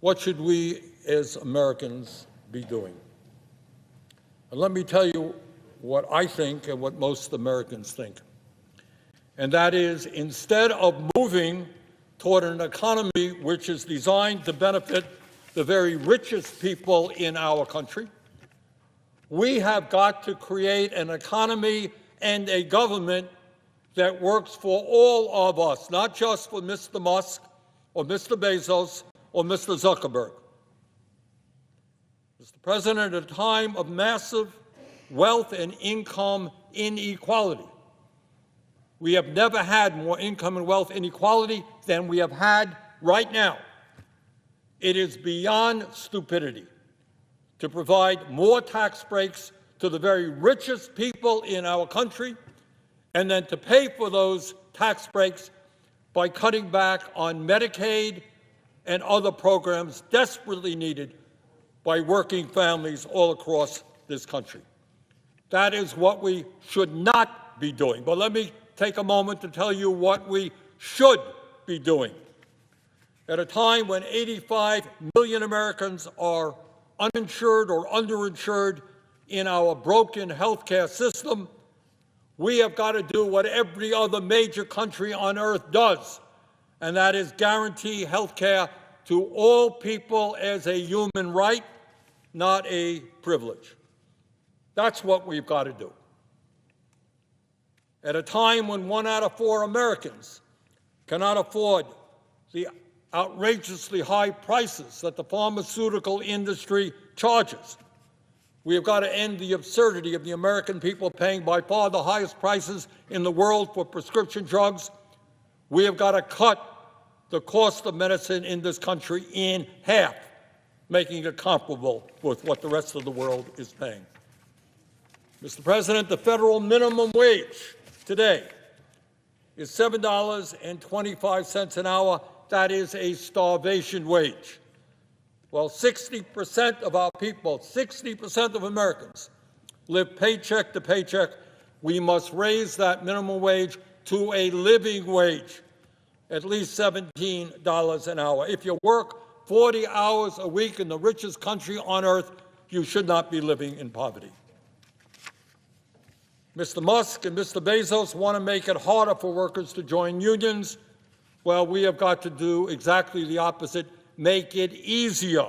What should we as Americans be doing? And let me tell you what I think and what most Americans think. And that is, instead of moving toward an economy which is designed to benefit the very richest people in our country, we have got to create an economy and a government that works for all of us, not just for Mr. Musk or Mr. Bezos or Mr. Zuckerberg. Mr. President, at a time of massive wealth and income inequality, we have never had more income and wealth inequality than we have had right now. It is beyond stupidity to provide more tax breaks to the very richest people in our country and then to pay for those tax breaks by cutting back on Medicaid and other programs desperately needed by working families all across this country. That is what we should not be doing. But let me take a moment to tell you what we should be doing. At a time when 85 million Americans are uninsured or underinsured in our broken healthcare system, we have got to do what every other major country on earth does, and that is guarantee healthcare to all people as a human right, not a privilege. That's what we've got to do. At a time when 1 out of 4 Americans cannot afford the outrageously high prices that the pharmaceutical industry charges, we have got to end the absurdity of the American people paying by far the highest prices in the world for prescription drugs. We have got to cut the cost of medicine in this country in half, making it comparable with what the rest of the world is paying. Mr. President, the federal minimum wage today is $7.25 an hour. That is a starvation wage. Well, 60% of our people, 60% of Americans live paycheck to paycheck. We must raise that minimum wage to a living wage, at least $17 an hour. If you work 40 hours a week in the richest country on earth, you should not be living in poverty. Mr. Musk and Mr. Bezos want to make it harder for workers to join unions. Well, we have got to do exactly the opposite, make it easier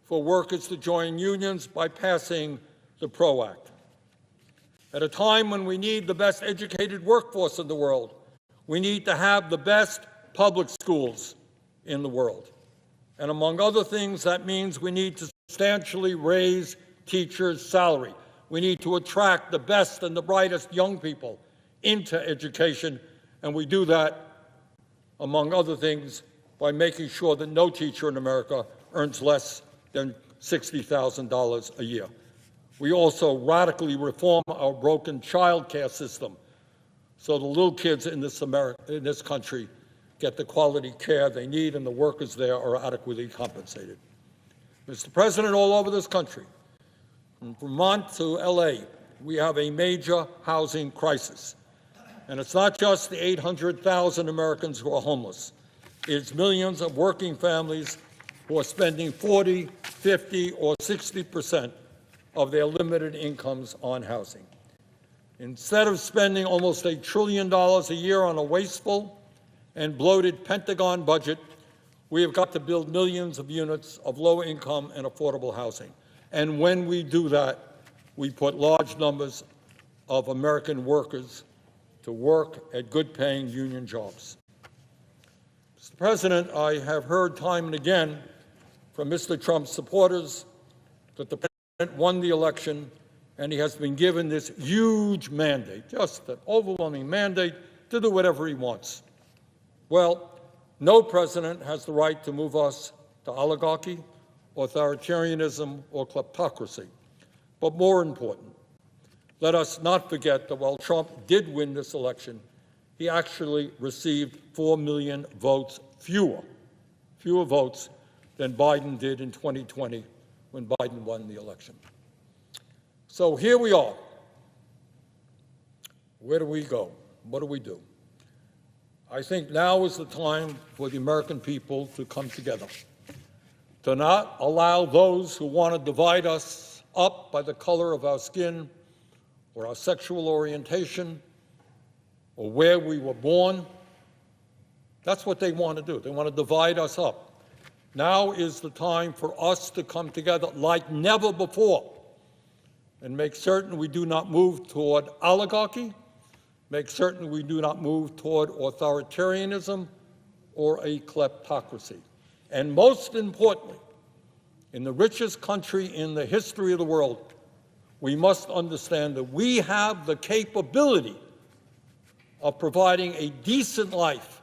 for workers to join unions by passing the PRO Act. At a time when we need the best educated workforce in the world, we need to have the best public schools in the world. And among other things, that means we need to substantially raise teachers' salary. We need to attract the best and the brightest young people into education, and we do that, among other things, by making sure that no teacher in America earns less than $60,000 a year. We also radically reform our broken child care system so the little kids in this country get the quality care they need and the workers there are adequately compensated. Mr. President, all over this country, from Vermont to LA, we have a major housing crisis. And it's not just the 800,000 Americans who are homeless. It's millions of working families who are spending 40, 50, or 60% of their limited incomes on housing. Instead of spending almost $1 trillion a year on a wasteful and bloated Pentagon budget, we have got to build millions of units of low-income and affordable housing. And when we do that, we put large numbers of American workers to work at good-paying union jobs. Mr. President, I have heard time and again from Mr. Trump's supporters that the president won the election and he has been given this huge mandate, just an overwhelming mandate to do whatever he wants. Well, no president has the right to move us to oligarchy, authoritarianism, or kleptocracy. But more important, let us not forget that while Trump did win this election, he actually received 4 million votes fewer votes than Biden did in 2020 when Biden won the election. So here we are. Where do we go? What do we do? I think now is the time for the American people to come together, to not allow those who want to divide us up by the color of our skin or our sexual orientation or where we were born. That's what they want to do. They want to divide us up. Now is the time for us to come together like never before and make certain we do not move toward oligarchy make certain we do not move toward authoritarianism or a kleptocracy. And most importantly, in the richest country in the history of the world, we must understand that we have the capability of providing a decent life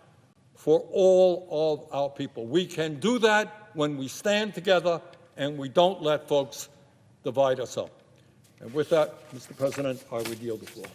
for all of our people. We can do that when we stand together and we don't let folks divide us up. And with that, Mr. President, I would yield the floor.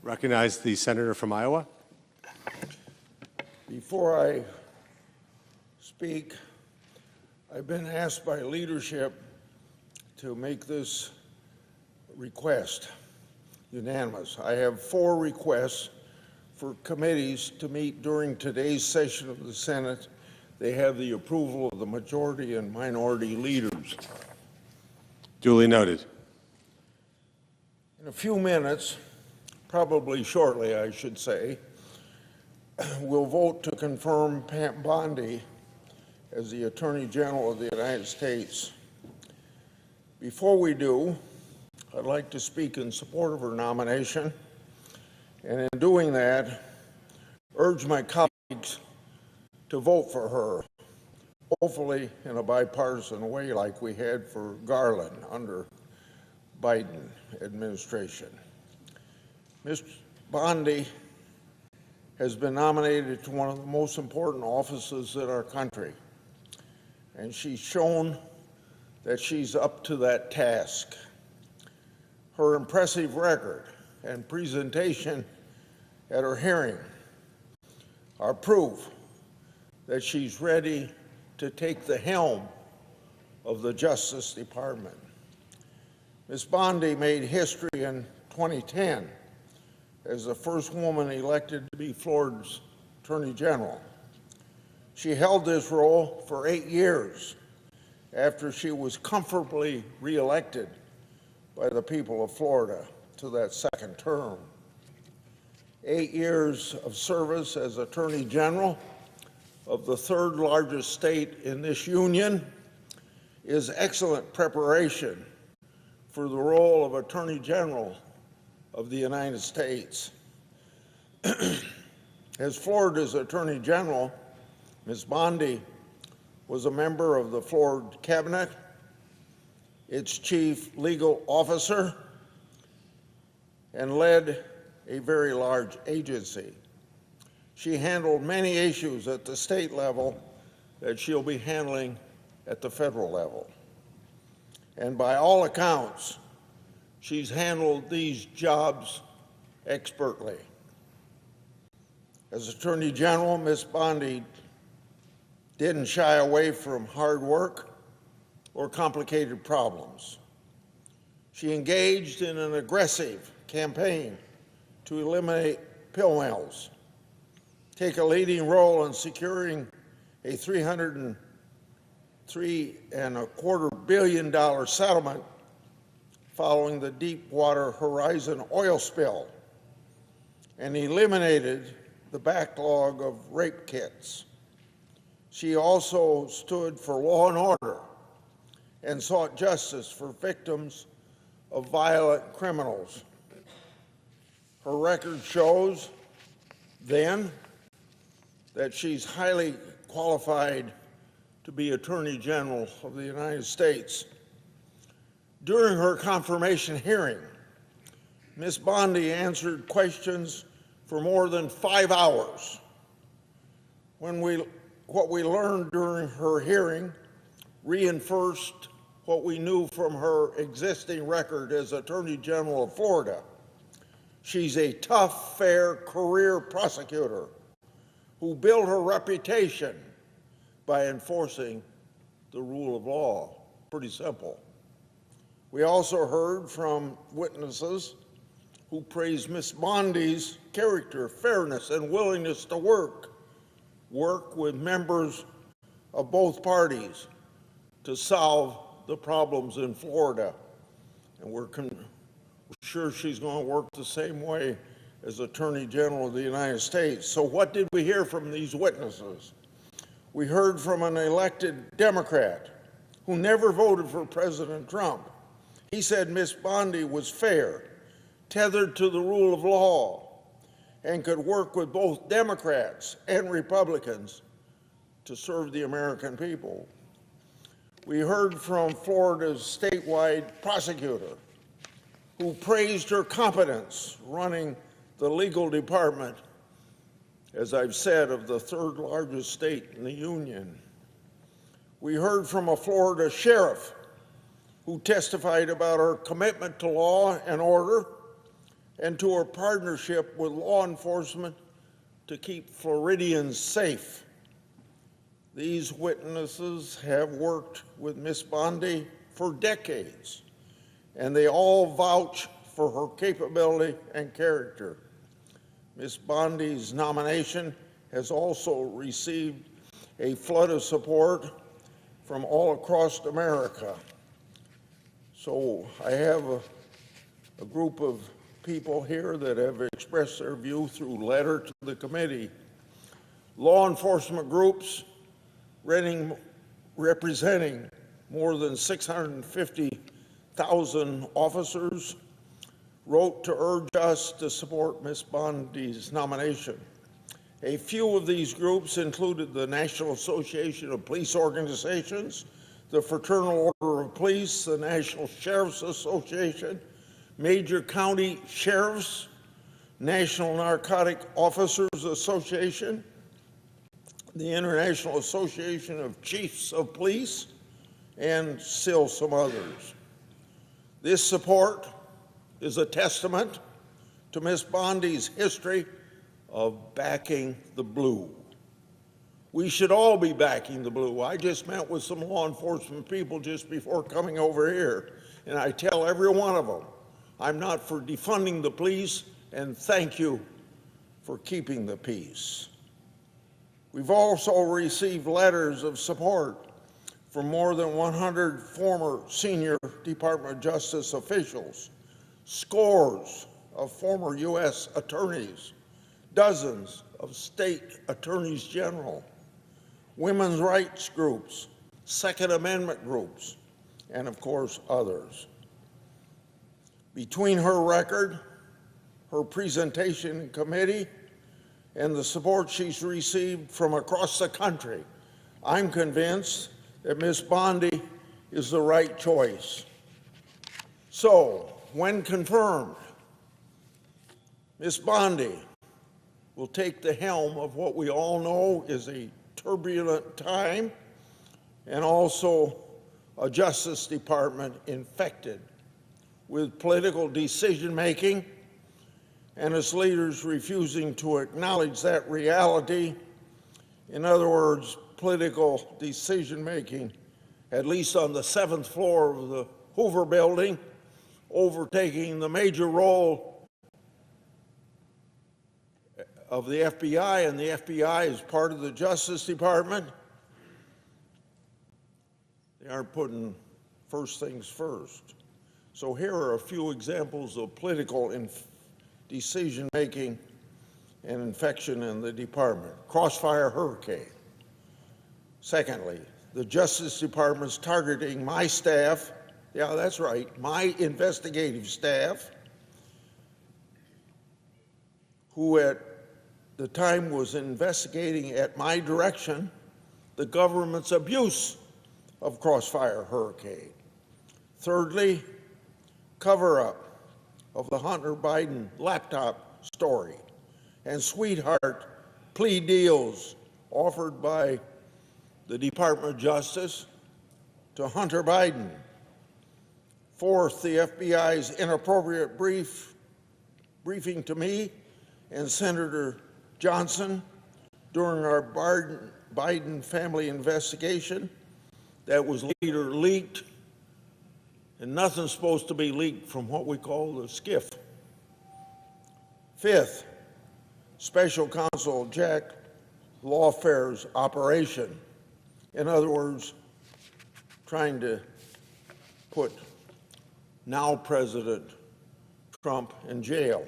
Recognize the senator from Iowa. Before I speak, I've been asked by leadership to make this request unanimous. I have 4 requests for committees to meet during today's session of the Senate. They have the approval of the majority and minority leaders. Duly noted. In a few minutes, probably shortly, I should say, we'll vote to confirm Pam Bondi as the Attorney General of the United States. Before we do, I'd like to speak in support of her nomination, and in doing that, urge my colleagues to vote for her, hopefully in a bipartisan way like we had for Garland under Biden administration. Ms. Bondi has been nominated to one of the most important offices in our country, and she's shown that she's up to that task. Her impressive record and presentation at her hearing are proof that she's ready to take the helm of the Justice Department. Ms. Bondi made history in 2010 as the first woman elected to be Florida's Attorney General. She held this role for 8 years after she was comfortably reelected by the people of Florida to that second term. 8 years of service as Attorney General of the third largest state in this union is excellent preparation for the role of Attorney General of the United States. As Florida's Attorney General, Ms. Bondi was a member of the Florida Cabinet, its chief legal officer, and led a very large agency. She handled many issues at the state level that she'll be handling at the federal level. And by all accounts, she's handled these jobs expertly. As Attorney General, Ms. Bondi didn't shy away from hard work or complicated problems. She engaged in an aggressive campaign to eliminate pill mills, take a leading role in securing a $303.25 billion settlement following the Deepwater Horizon oil spill, and eliminated the backlog of rape kits. She also stood for law and order and sought justice for victims of violent criminals. Her record shows then that she's highly qualified to be Attorney General of the United States. During her confirmation hearing, Ms. Bondi answered questions for more than 5 hours. What we learned during her hearing reinforced what we knew from her existing record as Attorney General of Florida. She's a tough, fair career prosecutor who built her reputation by enforcing the rule of law. Pretty simple. We also heard from witnesses who praised Ms. Bondi's character, fairness, and willingness to work with members of both parties to solve the problems in Florida. And we're sure she's going to work the same way as Attorney General of the United States. So what did we hear from these witnesses? We heard from an elected Democrat who never voted for President Trump. He said Ms. Bondi was fair, tethered to the rule of law, and could work with both Democrats and Republicans to serve the American people. We heard from Florida's statewide prosecutor who praised her competence running the legal department, as I've said, of the third largest state in the union. We heard from a Florida sheriff who testified about her commitment to law and order and to her partnership with law enforcement to keep Floridians safe. These witnesses have worked with Ms. Bondi for decades, and they all vouch for her capability and character. Ms. Bondi's nomination has also received a flood of support from all across America. So I have a group of people here that have expressed their view through letter to the committee. Law enforcement groups representing more than 650,000 officers wrote to urge us to support Ms. Bondi's nomination. A few of these groups included the National Association of Police Organizations, the Fraternal Order of Police, the National Sheriff's Association, major county sheriffs, National Narcotic Officers Association, the International Association of Chiefs of Police, and still some others. This support is a testament to Ms. Bondi's history of backing the blue. We should all be backing the blue. I just met with some law enforcement people just before coming over here, and I tell every one of them, I'm not for defunding the police, and thank you for keeping the peace. We've also received letters of support from more than 100 former senior Department of Justice officials, scores of former U.S. attorneys, dozens of state attorneys general, women's rights groups, Second Amendment groups, and of course others. Between her record, her presentation in committee, and the support she's received from across the country, I'm convinced that Ms. Bondi is the right choice. So, when confirmed, Ms. Bondi will take the helm of what we all know is a turbulent time and also a Justice Department infected with political decision-making and its leaders refusing to acknowledge that reality. In other words, political decision-making, at least on the 7th floor of the Hoover Building, overtaking the major role of the FBI, and the FBI is part of the Justice Department. They aren't putting first things first. So here are a few examples of political decision-making and infection in the department. Crossfire hurricane. Secondly, the Justice Department's targeting my staff, yeah, that's right, my investigative staff, who at the time was investigating at my direction the government's abuse of Crossfire hurricane. Thirdly, cover-up of the Hunter Biden laptop story and sweetheart plea deals offered by the Department of Justice to Hunter Biden. Fourth, the FBI's inappropriate briefing to me and Senator Johnson during our Biden family investigation that was later leaked, and nothing's supposed to be leaked from what we call the SCIF. Fifth, Special Counsel Jack Lawfare's operation. In other words, trying to put now President Trump in jail.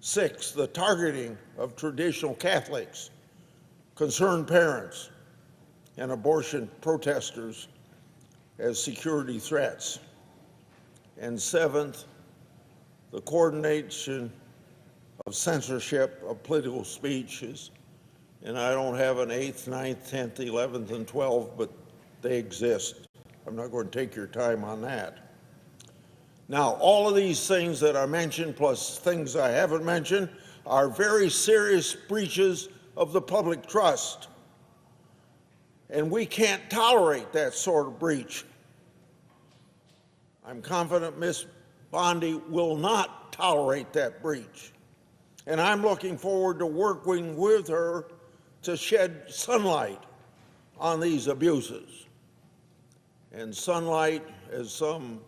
Sixth, the targeting of traditional Catholics, concerned parents, and abortion protesters as security threats. And seventh, the coordination of censorship of political speeches. And I don't have an 8th, 9th, 10th, 11th, and 12th, but they exist. I'm not going to take your time on that. Now, all of these things that I mentioned, plus things I haven't mentioned, are very serious breaches of the public trust. And we can't tolerate that sort of breach. I'm confident Ms. Bondi will not tolerate that breach. And I'm looking forward to working with her to shed sunlight on these abuses. And sunlight, as some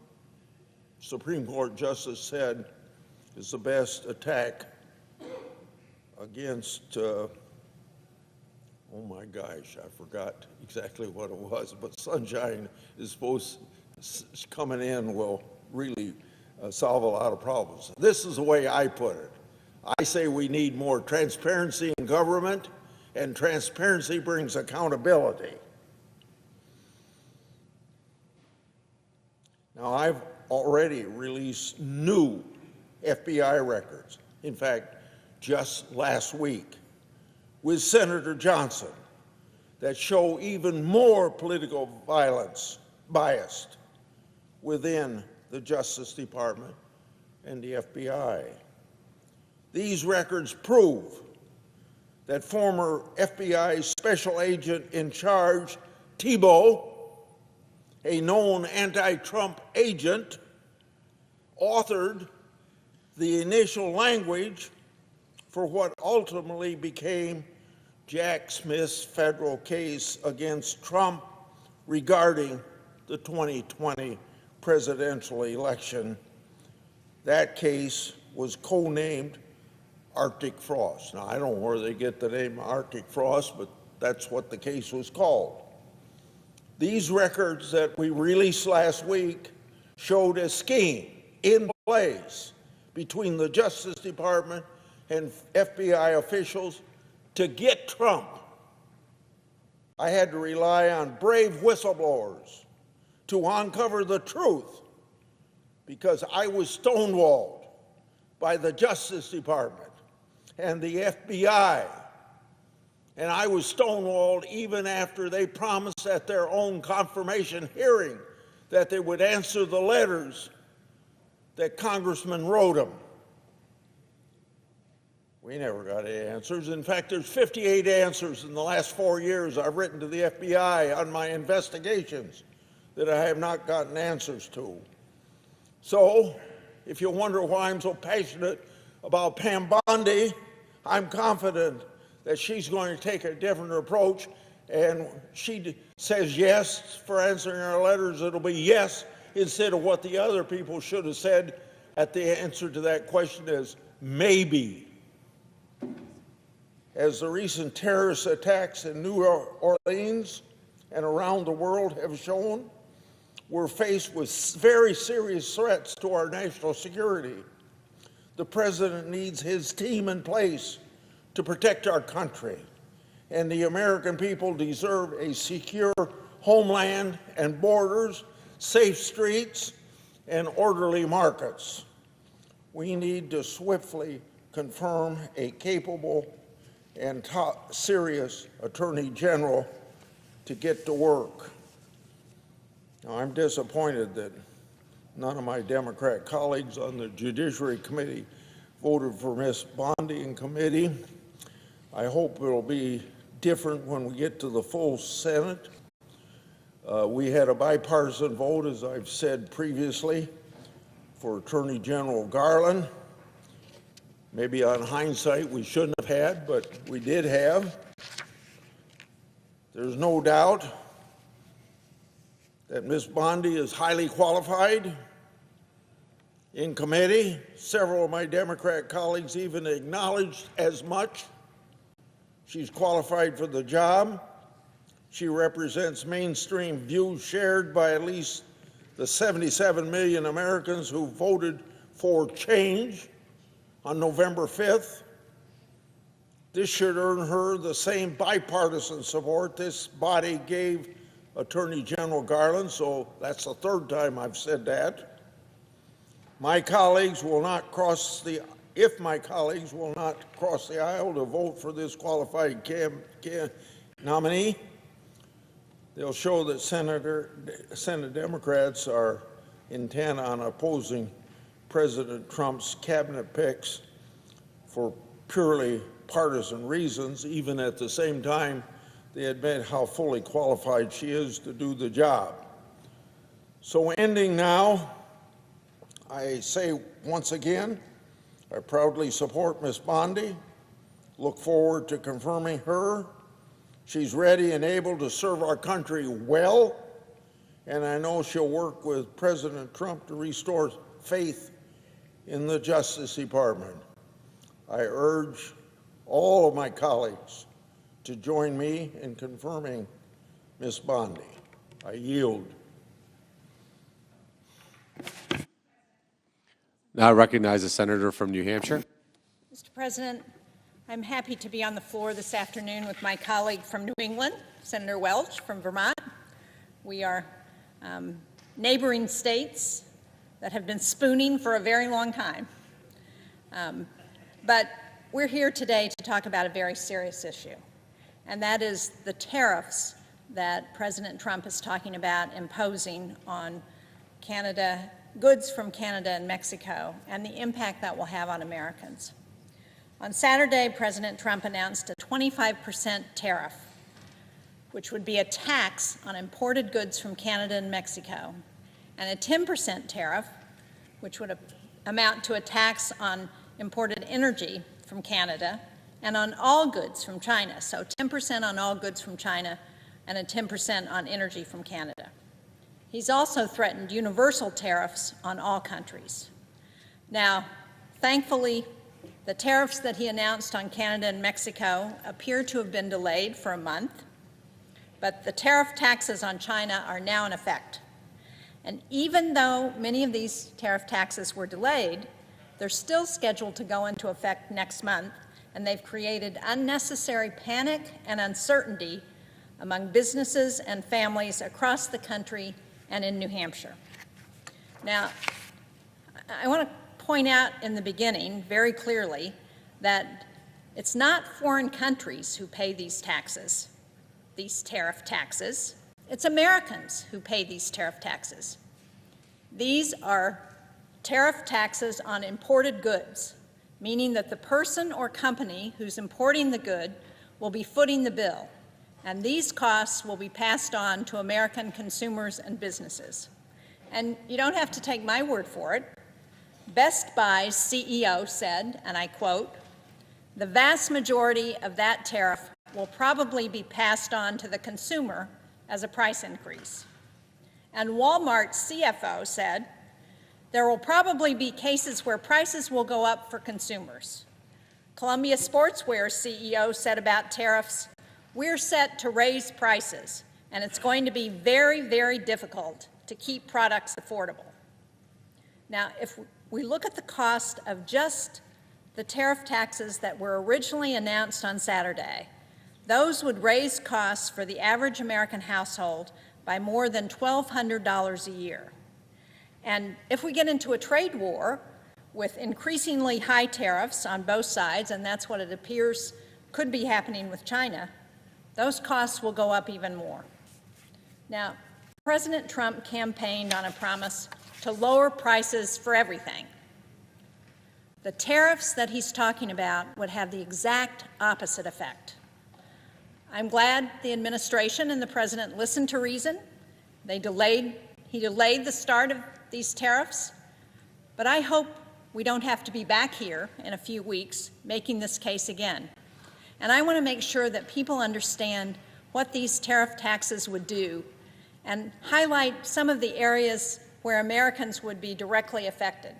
Supreme Court justice said, is the best attack against, oh my gosh, I forgot exactly what it was, but sunshine is supposed, coming in will really solve a lot of problems. This is the way I put it. I say we need more transparency in government, and transparency brings accountability. Now, I've already released new FBI records, in fact, just last week, with Senator Johnson, that show even more political violence biased within the Justice Department and the FBI. These records prove that former FBI special agent in charge, Thibault, a known anti-Trump agent, authored the initial language for what ultimately became Jack Smith's federal case against Trump regarding the 2020 presidential election. That case was codenamed Arctic Frost. Now, I don't know where they get the name Arctic Frost, but that's what the case was called. These records that we released last week showed a scheme in place between the Justice Department and FBI officials to get Trump. I had to rely on brave whistleblowers to uncover the truth because I was stonewalled by the Justice Department and the FBI. And I was stonewalled even after they promised at their own confirmation hearing that they would answer the letters that congressmen wrote them. We never got any answers. In fact, there's 58 answers in the last 4 years I've written to the FBI on my investigations that I have not gotten answers to. So, if you wonder why I'm so passionate about Pam Bondi, I'm confident that she's going to take a different approach, and she says yes for answering our letters. It'll be yes instead of what the other people should have said at the answer to that question is maybe. As the recent terrorist attacks in New Orleans and around the world have shown, we're faced with very serious threats to our national security. The president needs his team in place to protect our country, and the American people deserve a secure homeland and borders, safe streets, and orderly markets. We need to swiftly confirm a capable and serious Attorney General to get to work. Now, I'm disappointed that none of my Democrat colleagues on the Judiciary Committee voted for Ms. Bondi in committee. I hope it'll be different when we get to the full Senate. We had a bipartisan vote, as I've said previously, for Attorney General Garland. Maybe on hindsight we shouldn't have had, but we did have. There's no doubt that Ms. Bondi is highly qualified. In committee, several of my Democrat colleagues even acknowledged as much. She's qualified for the job. She represents mainstream views shared by at least the 77 million Americans who voted for change on November 5th. This should earn her the same bipartisan support this body gave Attorney General Garland, so that's the third time I've said that. My colleagues will not cross the If my colleagues will not cross the aisle to vote for this qualified nominee, they'll show that Senate Democrats are intent on opposing President Trump's cabinet picks for purely partisan reasons, even at the same time they admit how fully qualified she is to do the job. So ending now, I say once again, I proudly support Ms. Bondi, look forward to confirming her. She's ready and able to serve our country well, and I know she'll work with President Trump to restore faith in the Justice Department. I urge all of my colleagues to join me in confirming Ms. Bondi. I yield. Now I recognize the senator from New Hampshire. Mr. President, I'm happy to be on the floor this afternoon with my colleague from New England, Senator Welch from Vermont. We are neighboring states that have been spooning for a very long time. But we're here today to talk about a very serious issue, and that is the tariffs that President Trump is talking about imposing on Canada, goods from Canada and Mexico, and the impact that will have on Americans. On Saturday, President Trump announced a 25% tariff, which would be a tax on imported goods from Canada and Mexico, and a 10% tariff, which would amount to a tax on imported energy from Canada, and on all goods from China, so 10% on all goods from China and a 10% on energy from Canada. He's also threatened universal tariffs on all countries. Now, thankfully, the tariffs that he announced on Canada and Mexico appear to have been delayed for a month, but the tariff taxes on China are now in effect. And even though many of these tariff taxes were delayed, they're still scheduled to go into effect next month, and they've created unnecessary panic and uncertainty among businesses and families across the country and in New Hampshire. Now, I want to point out in the beginning very clearly that it's not foreign countries who pay these taxes, these tariff taxes. It's Americans who pay these tariff taxes. These are tariff taxes on imported goods, meaning that the person or company who's importing the good will be footing the bill, and these costs will be passed on to American consumers and businesses. And you don't have to take my word for it. Best Buy's CEO said, and I quote, "The vast majority of that tariff will probably be passed on to the consumer as a price increase." And Walmart's CFO said, "There will probably be cases where prices will go up for consumers." Columbia Sportswear's CEO said about tariffs, "We're set to raise prices, and it's going to be very, very difficult to keep products affordable." Now, if we look at the cost of just the tariff taxes that were originally announced on Saturday, those would raise costs for the average American household by more than $1,200 a year. And if we get into a trade war with increasingly high tariffs on both sides, and that's what it appears could be happening with China, those costs will go up even more. Now, President Trump campaigned on a promise to lower prices for everything. The tariffs that he's talking about would have the exact opposite effect. I'm glad the administration and the president listened to reason. He delayed the start of these tariffs, but I hope we don't have to be back here in a few weeks making this case again. And I want to make sure that people understand what these tariff taxes would do and highlight some of the areas where Americans would be directly affected.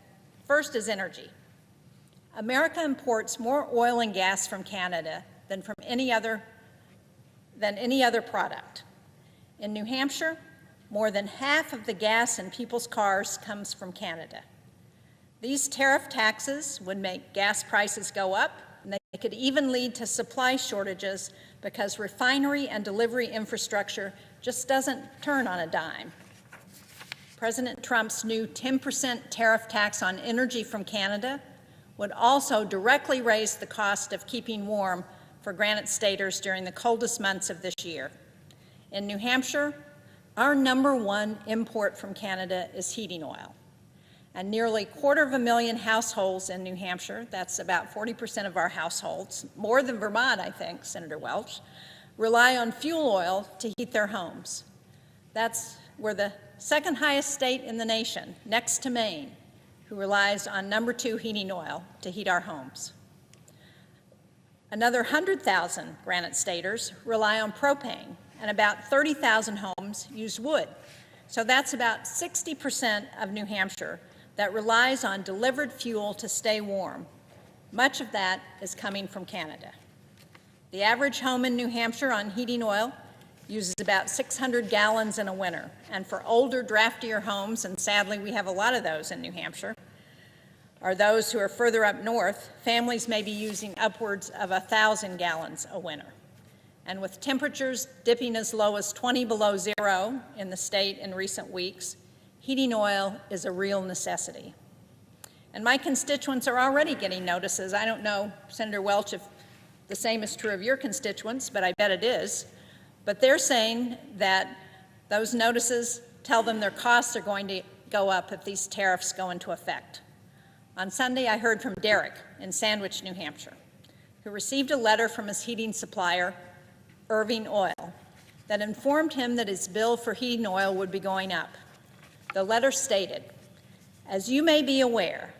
First is energy. America imports more oil and gas from Canada than from any other product. In New Hampshire, more than half of the gas in people's cars comes from Canada. These tariff taxes would make gas prices go up, and they could even lead to supply shortages because refinery and delivery infrastructure just doesn't turn on a dime. President Trump's new 10% tariff tax on energy from Canada would also directly raise the cost of keeping warm for Granite Staters during the coldest months of this year. In New Hampshire, our #1 import from Canada is heating oil. And nearly 250,000 households in New Hampshire, that's about 40% of our households, more than Vermont, I think, Senator Welch, rely on fuel oil to heat their homes. We're the second highest state in the nation, next to Maine, who relies on #2 heating oil to heat our homes. Another 100,000 Granite Staters rely on propane, and about 30,000 homes use wood. So that's about 60% of New Hampshire that relies on delivered fuel to stay warm. Much of that is coming from Canada. The average home in New Hampshire on heating oil uses about 600 gallons in a winter. And for older, draftier homes, and sadly we have a lot of those in New Hampshire, or those who are further up north, families may be using upwards of 1,000 gallons a winter. And with temperatures dipping as low as 20 below zero in the state in recent weeks, heating oil is a real necessity. And my constituents are already getting notices. I don't know, Senator Welch, if the same is true of your constituents, but I bet it is. But they're saying that those notices tell them their costs are going to go up if these tariffs go into effect. On Sunday, I heard from Derek in Sandwich, New Hampshire, who received a letter from his heating supplier, Irving Oil, that informed him that his bill for heating oil would be going up. The letter stated, "As you may be aware,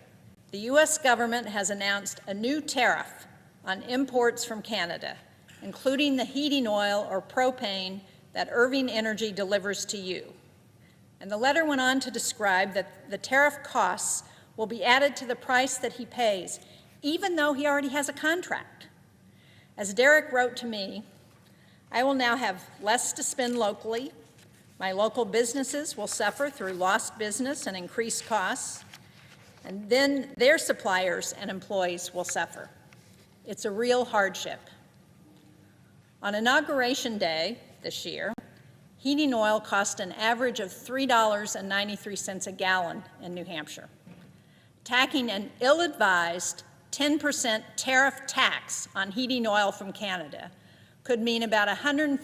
the U.S. government has announced a new tariff on imports from Canada, including the heating oil or propane that Irving Energy delivers to you. And the letter went on to describe that the tariff costs will be added to the price that he pays, even though he already has a contract. As Derek wrote to me, I will now have less to spend locally. My local businesses will suffer through lost business and increased costs, and then their suppliers and employees will suffer. It's a real hardship. On Inauguration Day this year, heating oil cost an average of $3.93 a gallon in New Hampshire. Tacking an ill-advised 10% tariff tax on heating oil from Canada could mean about $150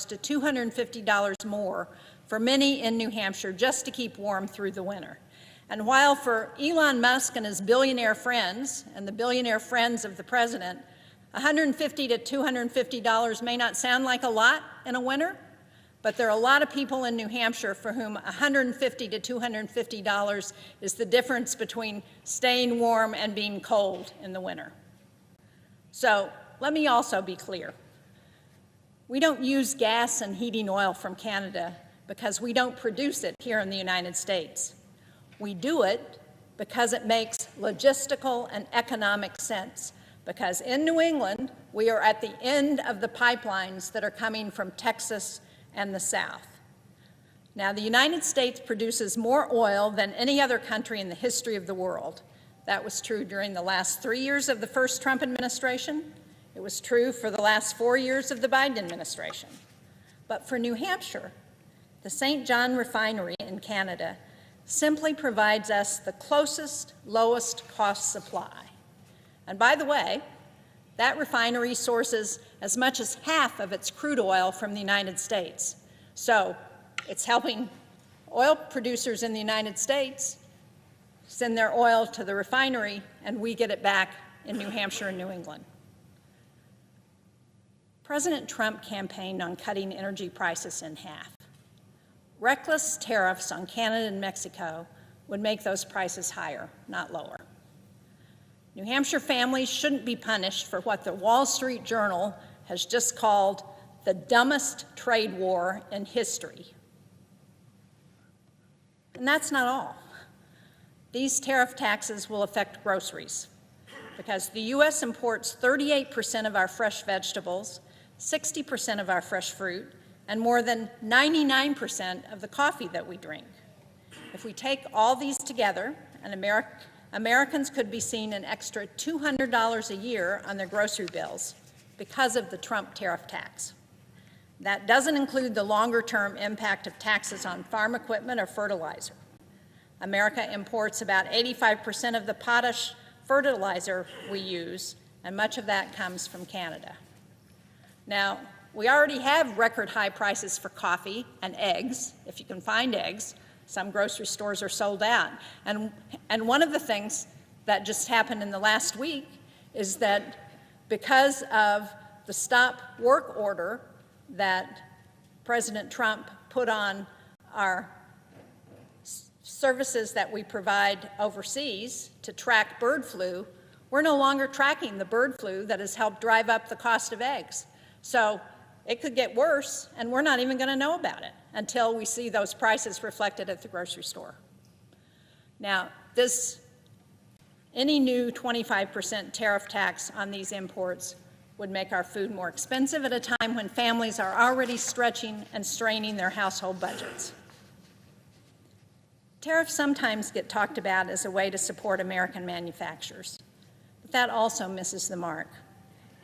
to $250 more for many in New Hampshire just to keep warm through the winter. And while for Elon Musk and his billionaire friends and the billionaire friends of the president, $150 to $250 may not sound like a lot in a winter, but there are a lot of people in New Hampshire for whom $150 to $250 is the difference between staying warm and being cold in the winter. So let me also be clear. We don't use gas and heating oil from Canada because we don't produce it here in the United States. We do it because it makes logistical and economic sense, because in New England, we are at the end of the pipelines that are coming from Texas and the South. Now, the United States produces more oil than any other country in the history of the world. That was true during the last 3 years of the first Trump administration. It was true for the last 4 years of the Biden administration. But for New Hampshire, the St. John refinery in Canada simply provides us the closest, lowest cost supply. And by the way, that refinery sources as much as half of its crude oil from the United States. So it's helping oil producers in the United States send their oil to the refinery, and we get it back in New Hampshire and New England. President Trump campaigned on cutting energy prices in half. Reckless tariffs on Canada and Mexico would make those prices higher, not lower. New Hampshire families shouldn't be punished for what the Wall Street Journal has just called the dumbest trade war in history. And that's not all. These tariff taxes will affect groceries, because the U.S. imports 38% of our fresh vegetables, 60% of our fresh fruit, and more than 99% of the coffee that we drink. If we take all these together, Americans could be seeing an extra $200 a year on their grocery bills because of the Trump tariff tax. That doesn't include the longer-term impact of taxes on farm equipment or fertilizer. America imports about 85% of the potash fertilizer we use, and much of that comes from Canada. Now, we already have record high prices for coffee and eggs, if you can find eggs. Some grocery stores are sold out. And one of the things that just happened in the last week is that because of the stop work order that President Trump put on our services that we provide overseas to track bird flu, we're no longer tracking the bird flu that has helped drive up the cost of eggs. So it could get worse, and we're not even going to know about it until we see those prices reflected at the grocery store. Now, any new 25% tariff tax on these imports would make our food more expensive at a time when families are already stretching and straining their household budgets. Tariffs sometimes get talked about as a way to support American manufacturers, but that also misses the mark.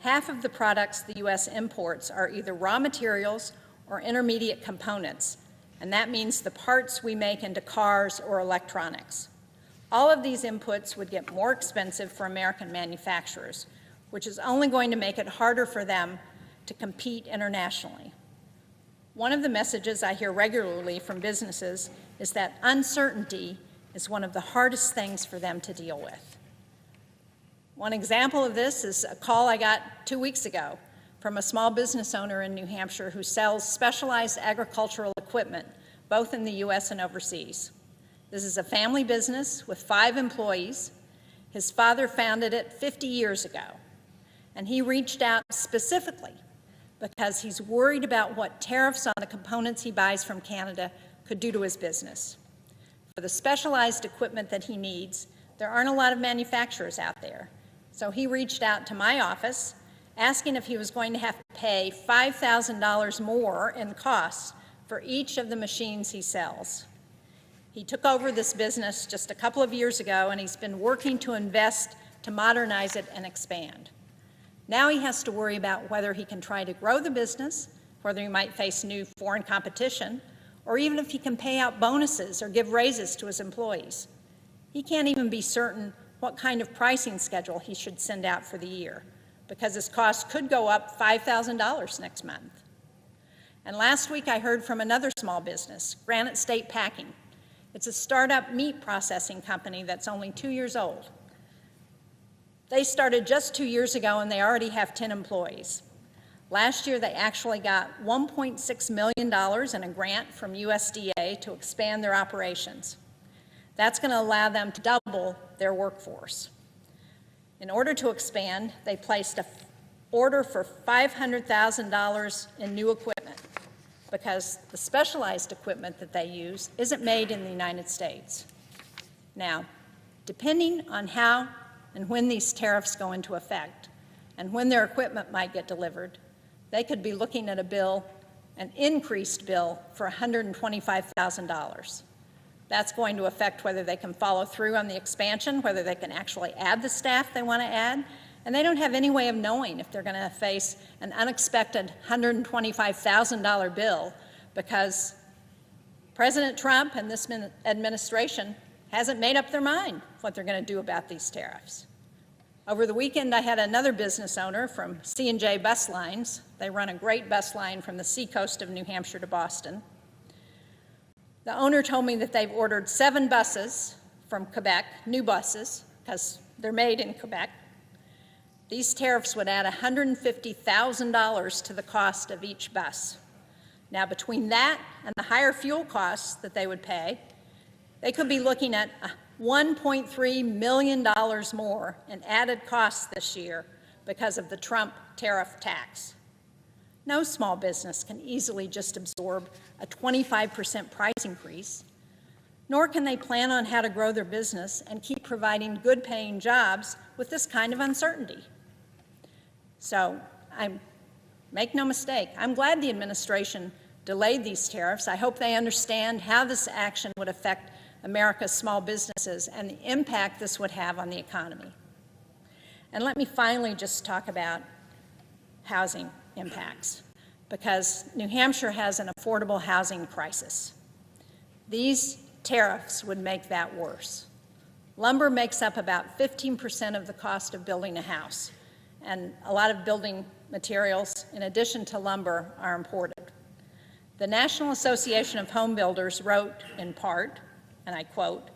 Half of the products the U.S. imports are either raw materials or intermediate components, and that means the parts we make into cars or electronics. All of these inputs would get more expensive for American manufacturers, which is only going to make it harder for them to compete internationally. One of the messages I hear regularly from businesses is that uncertainty is one of the hardest things for them to deal with. One example of this is a call I got 2 weeks ago from a small business owner in New Hampshire who sells specialized agricultural equipment, both in the U.S. and overseas. This is a family business with 5 employees. His father founded it 50 years ago. And he reached out specifically because he's worried about what tariffs on the components he buys from Canada could do to his business. For the specialized equipment that he needs, there aren't a lot of manufacturers out there. So he reached out to my office asking if he was going to have to pay $5,000 more in costs for each of the machines he sells. He took over this business just a couple of years ago, and he's been working to invest to modernize it and expand. Now he has to worry about whether he can try to grow the business, whether he might face new foreign competition, or even if he can pay out bonuses or give raises to his employees. He can't even be certain what kind of pricing schedule he should send out for the year, because his costs could go up $5,000 next month. And last week I heard from another small business, Granite State Packing. It's a startup meat processing company that's only 2 years old. They started just 2 years ago and they already have 10 employees. Last year they actually got $1.6 million in a grant from USDA to expand their operations. That's going to allow them to double their workforce. In order to expand, they placed an order for $500,000 in new equipment, because the specialized equipment that they use isn't made in the United States. Now, depending on how and when these tariffs go into effect and when their equipment might get delivered, they could be looking at a bill, an increased bill for $125,000. That's going to affect whether they can follow through on the expansion, whether they can actually add the staff they want to add, and they don't have any way of knowing if they're going to face an unexpected $125,000 bill, because President Trump and this administration hasn't made up their mind what they're going to do about these tariffs. Over the weekend, I had another business owner from C&J Bus Lines. They run a great bus line from the seacoast of New Hampshire to Boston. The owner told me that they've ordered 7 buses from Quebec, new buses, because they're made in Quebec. These tariffs would add $150,000 to the cost of each bus. Now, between that and the higher fuel costs that they would pay, they could be looking at $1.3 million more in added costs this year because of the Trump tariff tax. No small business can easily just absorb a 25% price increase, nor can they plan on how to grow their business and keep providing good-paying jobs with this kind of uncertainty. So, make no mistake, I'm glad the administration delayed these tariffs. I hope they understand how this action would affect America's small businesses and the impact this would have on the economy. And let me finally just talk about housing impacts, because New Hampshire has an affordable housing crisis. These tariffs would make that worse. Lumber makes up about 15% of the cost of building a house, and a lot of building materials, in addition to lumber, are imported. The National Association of Home Builders wrote, in part, and I quote,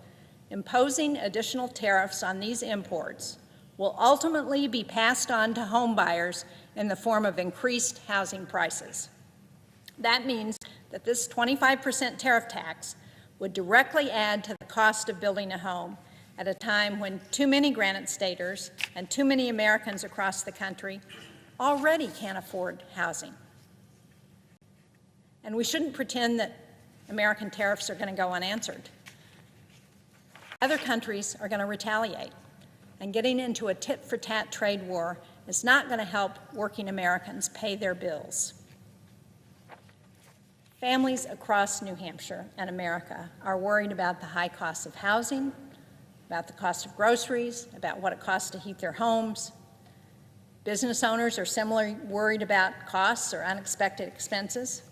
"Imposing additional tariffs on these imports will ultimately be passed on to home buyers in the form of increased housing prices." That means that this 25% tariff tax would directly add to the cost of building a home at a time when too many Granite Staters and too many Americans across the country already can't afford housing. And we shouldn't pretend that American tariffs are going to go unanswered. Other countries are going to retaliate, and getting into a tit-for-tat trade war is not going to help working Americans pay their bills. Families across New Hampshire and America are worried about the high costs of housing, about the cost of groceries, about what it costs to heat their homes. Business owners are similarly worried about costs or unexpected expenses.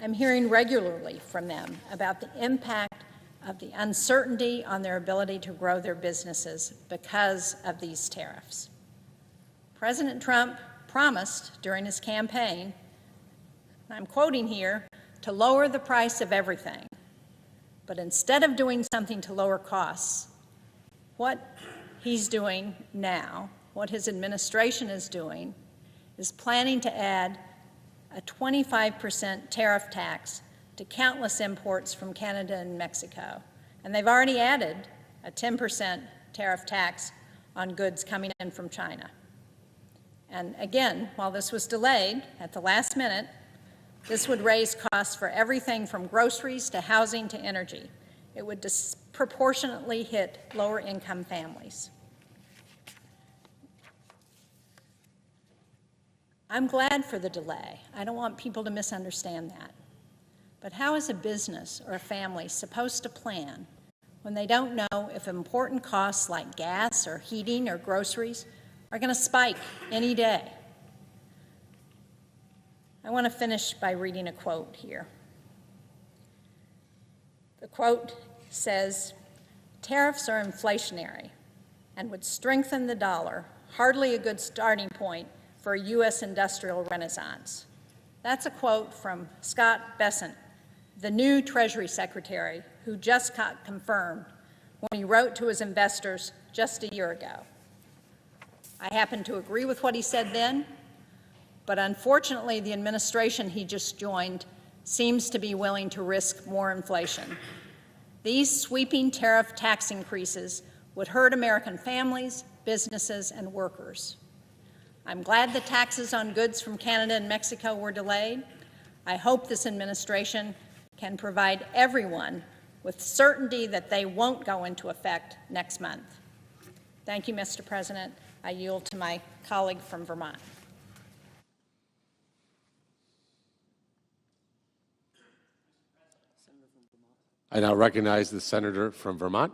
I'm hearing regularly from them about the impact of the uncertainty on their ability to grow their businesses because of these tariffs. President Trump promised during his campaign, and I'm quoting here, to lower the price of everything. But instead of doing something to lower costs, what he's doing now, what his administration is doing, is planning to add a 25% tariff tax to countless imports from Canada and Mexico. And they've already added a 10% tariff tax on goods coming in from China. And again, while this was delayed at the last minute, this would raise costs for everything from groceries to housing to energy. It would disproportionately hit lower income families. I'm glad for the delay. I don't want people to misunderstand that. But how is a business or a family supposed to plan when they don't know if important costs like gas or heating or groceries are going to spike any day? I want to finish by reading a quote here. The quote says, "Tariffs are inflationary and would strengthen the dollar, hardly a good starting point for a U.S. industrial renaissance." That's a quote from Scott Bessent, the new Treasury Secretary, who just got confirmed when he wrote to his investors just a year ago. I happen to agree with what he said then, but unfortunately the administration he just joined seems to be willing to risk more inflation. These sweeping tariff tax increases would hurt American families, businesses, and workers. I'm glad the taxes on goods from Canada and Mexico were delayed. I hope this administration can provide everyone with certainty that they won't go into effect next month. Thank you, Mr. President. I yield to my colleague from Vermont. I now recognize the senator from Vermont.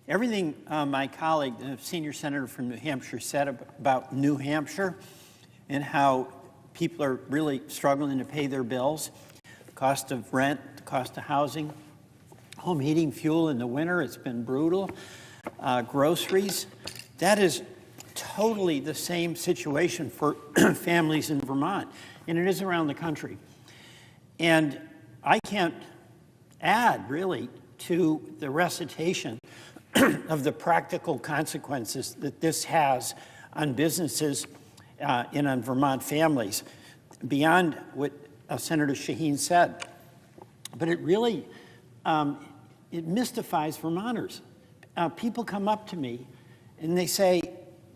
Everything my colleague, the senior senator from New Hampshire, said about New Hampshire and how people are really struggling to pay their bills, the cost of rent, the cost of housing, home heating fuel in the winter, it's been brutal, groceries. That is totally the same situation for families in Vermont, and it is around the country. And I can't add, really, to the recitation of the practical consequences that this has on businesses and on Vermont families, beyond what Senator Shaheen said. But it really, it mystifies Vermonters. People come up to me and they say,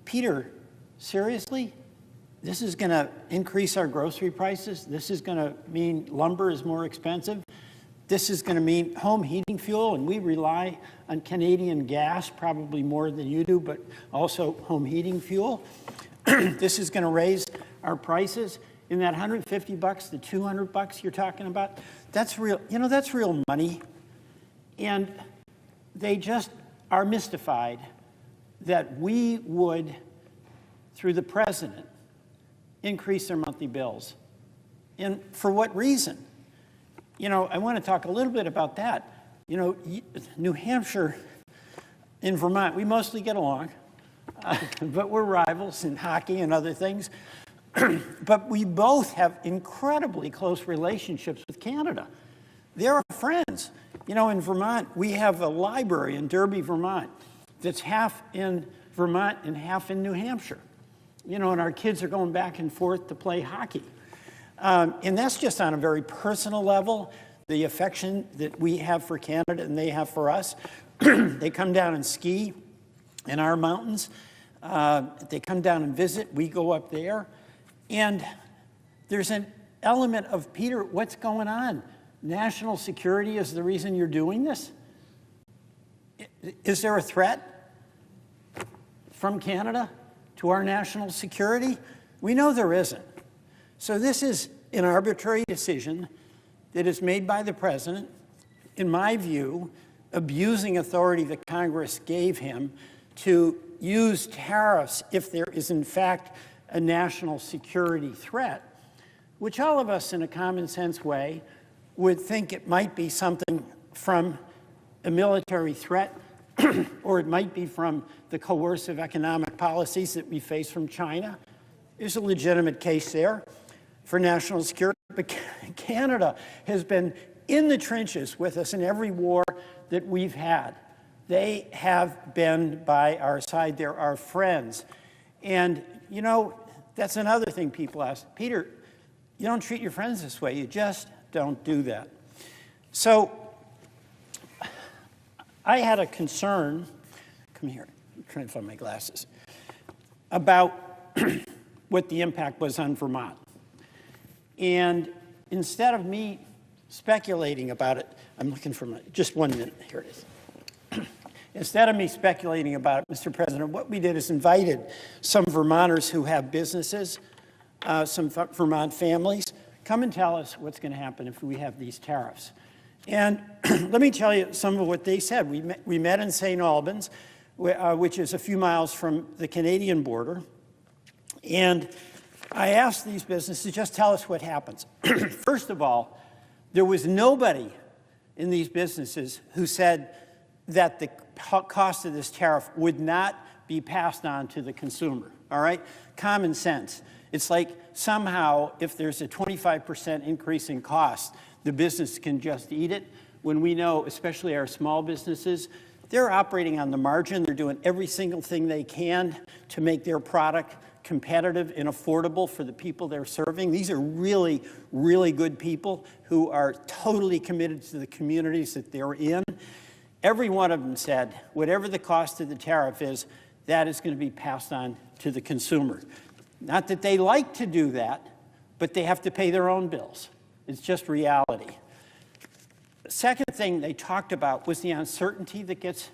"Peter, seriously? This is going to increase our grocery prices? This is going to mean lumber is more expensive? This is going to mean home heating fuel, and we rely on Canadian gas probably more than you do, but also home heating fuel. This is going to raise our prices." In that $150 to $200 you're talking about, that's real, that's real money. And they just are mystified that we would, through the president, increase their monthly bills. And for what reason? I want to talk a little bit about that. New Hampshire and Vermont, we mostly get along, but we're rivals in hockey and other things. But we both have incredibly close relationships with Canada. They're our friends. In Vermont, we have a library in Derby, Vermont, that's half in Vermont and half in New Hampshire. And our kids are going back and forth to play hockey. And that's just on a very personal level, the affection that we have for Canada and they have for us. They come down and ski in our mountains. They come down and visit. We go up there. And there's an element of, Peter, what's going on? National security is the reason you're doing this? Is there a threat from Canada to our national security? We know there isn't. So this is an arbitrary decision that is made by the president, in my view, abusing authority that Congress gave him to use tariffs if there is, in fact, a national security threat, which all of us in a common sense way would think it might be something from a military threat, or it might be from the coercive economic policies that we face from China. There's a legitimate case there for national security. But Canada has been in the trenches with us in every war that we've had. They have been by our side. They're our friends. And, that's another thing people ask. Peter, you don't treat your friends this way. You just don't do that. So I had a concern. Come here. I'm trying to find my glasses. about what the impact was on Vermont. And instead of me speculating about it, I'm looking for just 1 minute, here it is. Instead of me speculating about it, Mr. President, what we did is invited some Vermonters who have businesses, some Vermont families, come and tell us what's going to happen if we have these tariffs. And let me tell you some of what they said. We met in St. Albans, which is a few miles from the Canadian border. And I asked these businesses, just tell us what happens. First of all, there was nobody in these businesses who said that the cost of this tariff would not be passed on to the consumer, all right? Common sense. It's like somehow if there's a 25% increase in cost, the business can just eat it, when we know, especially our small businesses, they're operating on the margin. They're doing every single thing they can to make their product competitive and affordable for the people they're serving. These are really, really good people who are totally committed to the communities that they're in. Every one of them said, whatever the cost of the tariff is, that is going to be passed on to the consumer. Not that they like to do that, but they have to pay their own bills. It's just reality. The second thing they talked about was the uncertainty that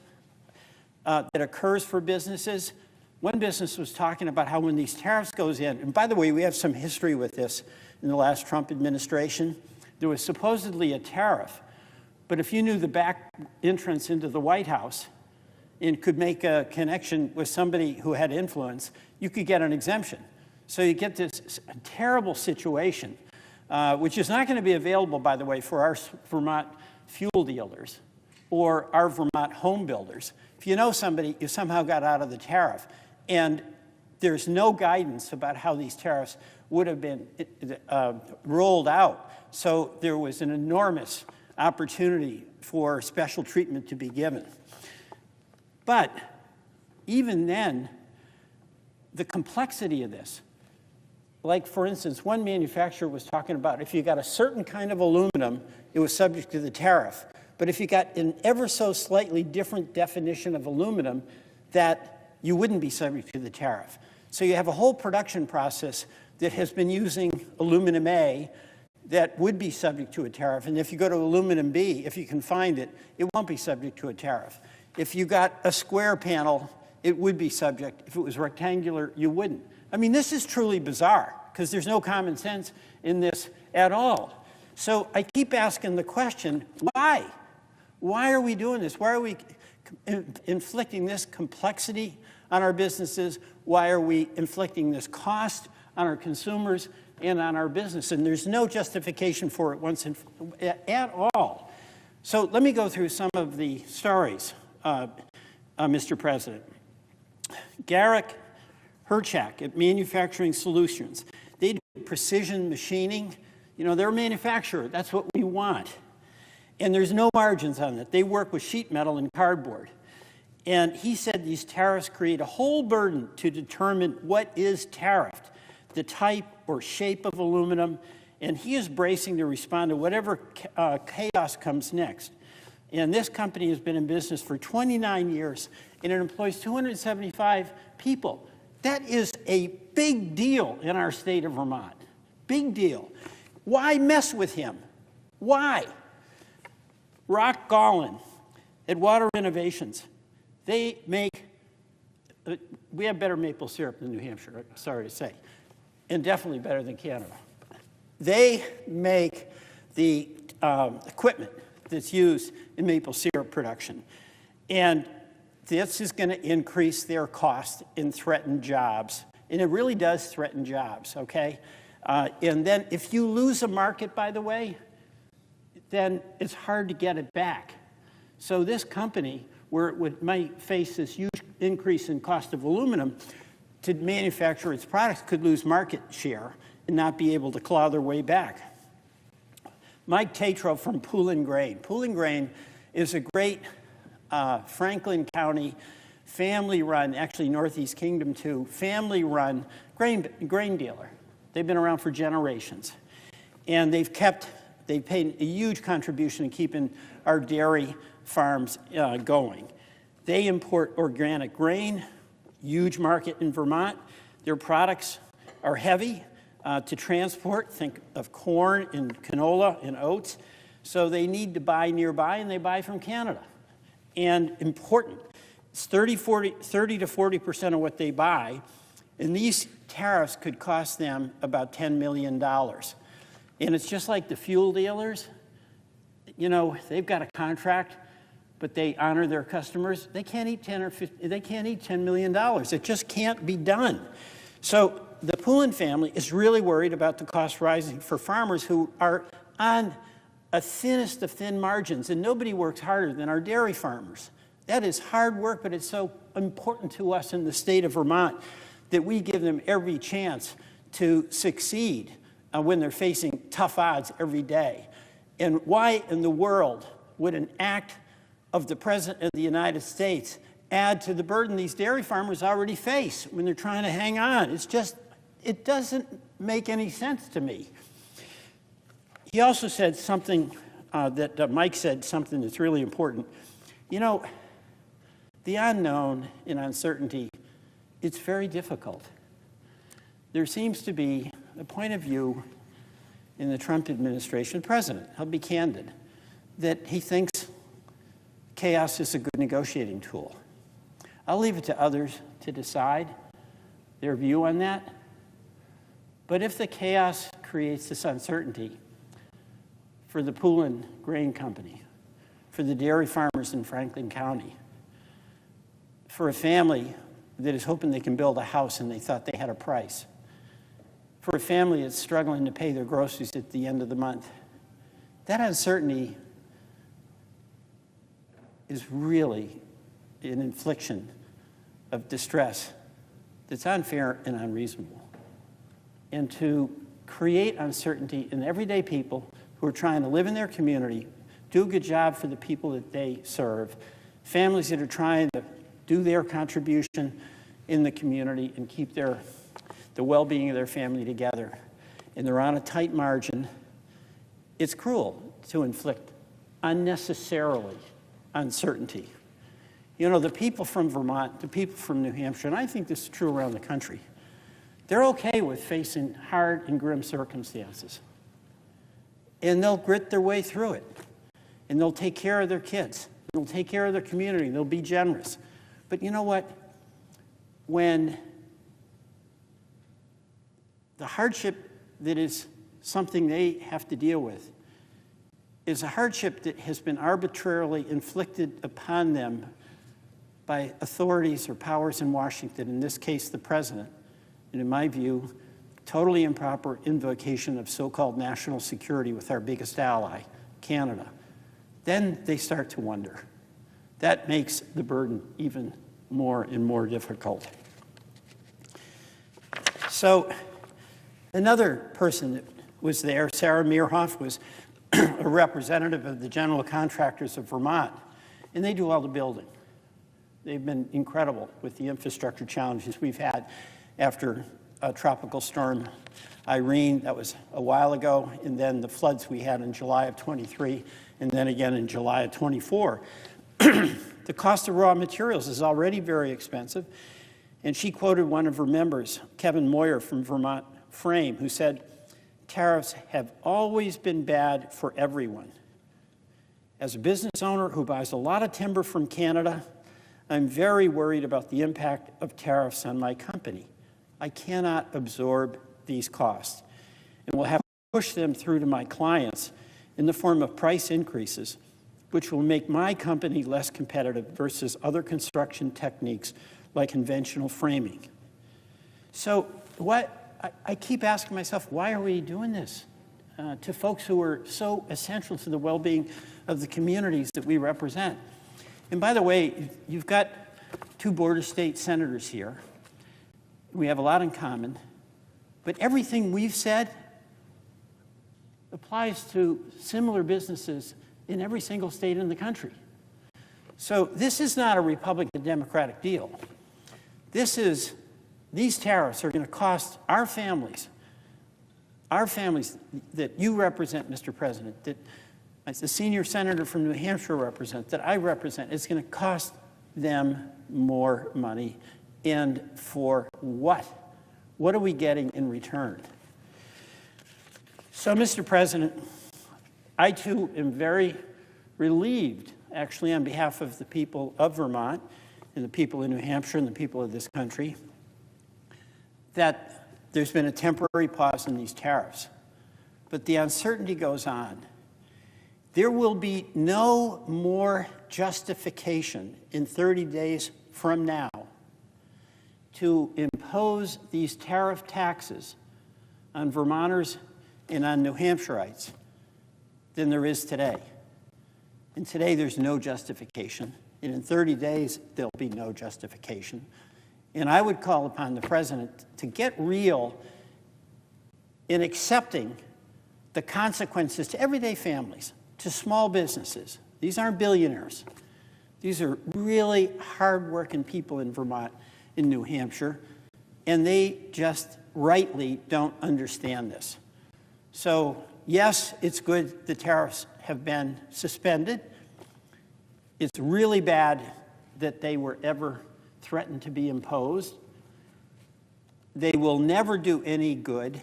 occurs for businesses. One business was talking about how when these tariffs goes in, and by the way, we have some history with this in the last Trump administration, there was supposedly a tariff, but if you knew the back entrance into the White House and could make a connection with somebody who had influence, you could get an exemption. So you get this terrible situation, which is not going to be available, by the way, for our Vermont fuel dealers or our Vermont home builders. If you know somebody, you somehow got out of the tariff, and there's no guidance about how these tariffs would have been rolled out. So there was an enormous opportunity for special treatment to be given. But even then, the complexity of this, like for instance, one manufacturer was talking about if you got a certain kind of aluminum, it was subject to the tariff. But if you got an ever so slightly different definition of aluminum, that you wouldn't be subject to the tariff. So you have a whole production process that has been using aluminum A that would be subject to a tariff. And if you go to aluminum B, if you can find it, it won't be subject to a tariff. If you got a square panel, it would be subject. If it was rectangular, you wouldn't. I mean, this is truly bizarre because there's no common sense in this at all. So I keep asking the question, why? Why are we doing this? Why are we inflicting this complexity on our businesses? Why are we inflicting this cost on our consumers and on our business? And there's no justification for it at all. So let me go through some of the stories, Mr. President. Garrick Herchak at Manufacturing Solutions. They do precision machining. You know, they're a manufacturer. That's what we want. And there's no margins on it. They work with sheet metal and cardboard. And he said these tariffs create a whole burden to determine what is tariffed, the type or shape of aluminum, and he is bracing to respond to whatever chaos comes next. And this company has been in business for 29 years, and it employs 275 people. That is a big deal in our state of Vermont. Big deal. Why mess with him? Why? Rock Gollin at Water Innovations. They make, we have better maple syrup than New Hampshire, sorry to say, and definitely better than Canada. They make the equipment that's used in maple syrup production. And this is going to increase their cost and threaten jobs. And it really does threaten jobs, okay? And then if you lose a market, by the way, then it's hard to get it back. So this company, where it might face this huge increase in cost of aluminum to manufacture its products, could lose market share and not be able to claw their way back. Mike Tatro from Poulin Grain. Poulin Grain is a great Franklin County family-run, actually Northeast Kingdom too, family-run grain dealer. They've been around for generations. And they've paid a huge contribution in keeping our dairy farms going. They import organic grain, huge market in Vermont. Their products are heavy to transport. Think of corn and canola and oats. So they need to buy nearby, and they buy from Canada. And important, it's 30 to 40% of what they buy, and these tariffs could cost them about $10 million. And it's just like the fuel dealers. You know, they've got a contract, but they honor their customers. They can't eat $10 million. It just can't be done. So the Poulin family is really worried about the cost rising for farmers who are on a thinnest of thin margins, and nobody works harder than our dairy farmers. That is hard work, but it's so important to us in the state of Vermont that we give them every chance to succeed when they're facing tough odds every day. And why in the world would an act of the President of the United States add to the burden these dairy farmers already face when they're trying to hang on? It's just, it doesn't make any sense to me. He also said something Mike said something that's really important. You know, the unknown and uncertainty, it's very difficult. There seems to be a point of view in the Trump administration, president, I'll be candid, that he thinks chaos is a good negotiating tool. I'll leave it to others to decide their view on that. But if the chaos creates this uncertainty for the Poulin Grain Company, for the dairy farmers in Franklin County, for a family that is hoping they can build a house and they thought they had a price, for a family that's struggling to pay their groceries at the end of the month, that uncertainty is really an infliction of distress that's unfair and unreasonable. And to create uncertainty in everyday people who are trying to live in their community, do a good job for the people that they serve, families that are trying to do their contribution in the community and keep the well-being of their family together, and they're on a tight margin, it's cruel to inflict unnecessarily uncertainty. You know, the people from Vermont, the people from New Hampshire, and I think this is true around the country, they're okay with facing hard and grim circumstances. And they'll grit their way through it. And they'll take care of their kids. They'll take care of their community. They'll be generous. But you know what? When the hardship that is something they have to deal with is a hardship that has been arbitrarily inflicted upon them by authorities or powers in Washington, in this case the president, and in my view, totally improper invocation of so-called national security with our biggest ally, Canada, then they start to wonder. That makes the burden even more and more difficult. So another person that was there, Sarah Meerhoff, was a representative of the general contractors of Vermont, and they do all the building. They've been incredible with the infrastructure challenges we've had after Tropical Storm Irene, that was a while ago, and then the floods we had in July of 23, and then again in July of 24. The cost of raw materials is already very expensive, and she quoted one of her members, Kevin Moyer from Vermont Frame, who said, "Tariffs have always been bad for everyone. As a business owner who buys a lot of timber from Canada, I'm very worried about the impact of tariffs on my company. I cannot absorb these costs and will have to push them through to my clients in the form of price increases, which will make my company less competitive versus other construction techniques like conventional framing." So I keep asking myself, why are we doing this to folks who are so essential to the well-being of the communities that we represent? And by the way, you've got two border state senators here. We have a lot in common, but everything we've said applies to similar businesses in every single state in the country. So this is not a Republican-Democratic deal. These tariffs are going to cost our families that you represent, Mr. President, that as the senior senator from New Hampshire represent, that I represent, it's going to cost them more money And for what? What are we getting in return? So, Mr. President, I too am very relieved, actually, on behalf of the people of Vermont and the people in New Hampshire and the people of this country, that there's been a temporary pause in these tariffs. But the uncertainty goes on. There will be no more justification in 30 days from now to impose these tariff taxes on Vermonters and on New Hampshireites than there is today. And today there's no justification. And in 30 days, there'll be no justification. And I would call upon the President to get real in accepting the consequences to everyday families, to small businesses. These aren't billionaires. These are really hardworking people in Vermont, in New Hampshire, and they just rightly don't understand this. So, yes, it's good the tariffs have been suspended. It's really bad that they were ever threatened to be imposed. They will never do any good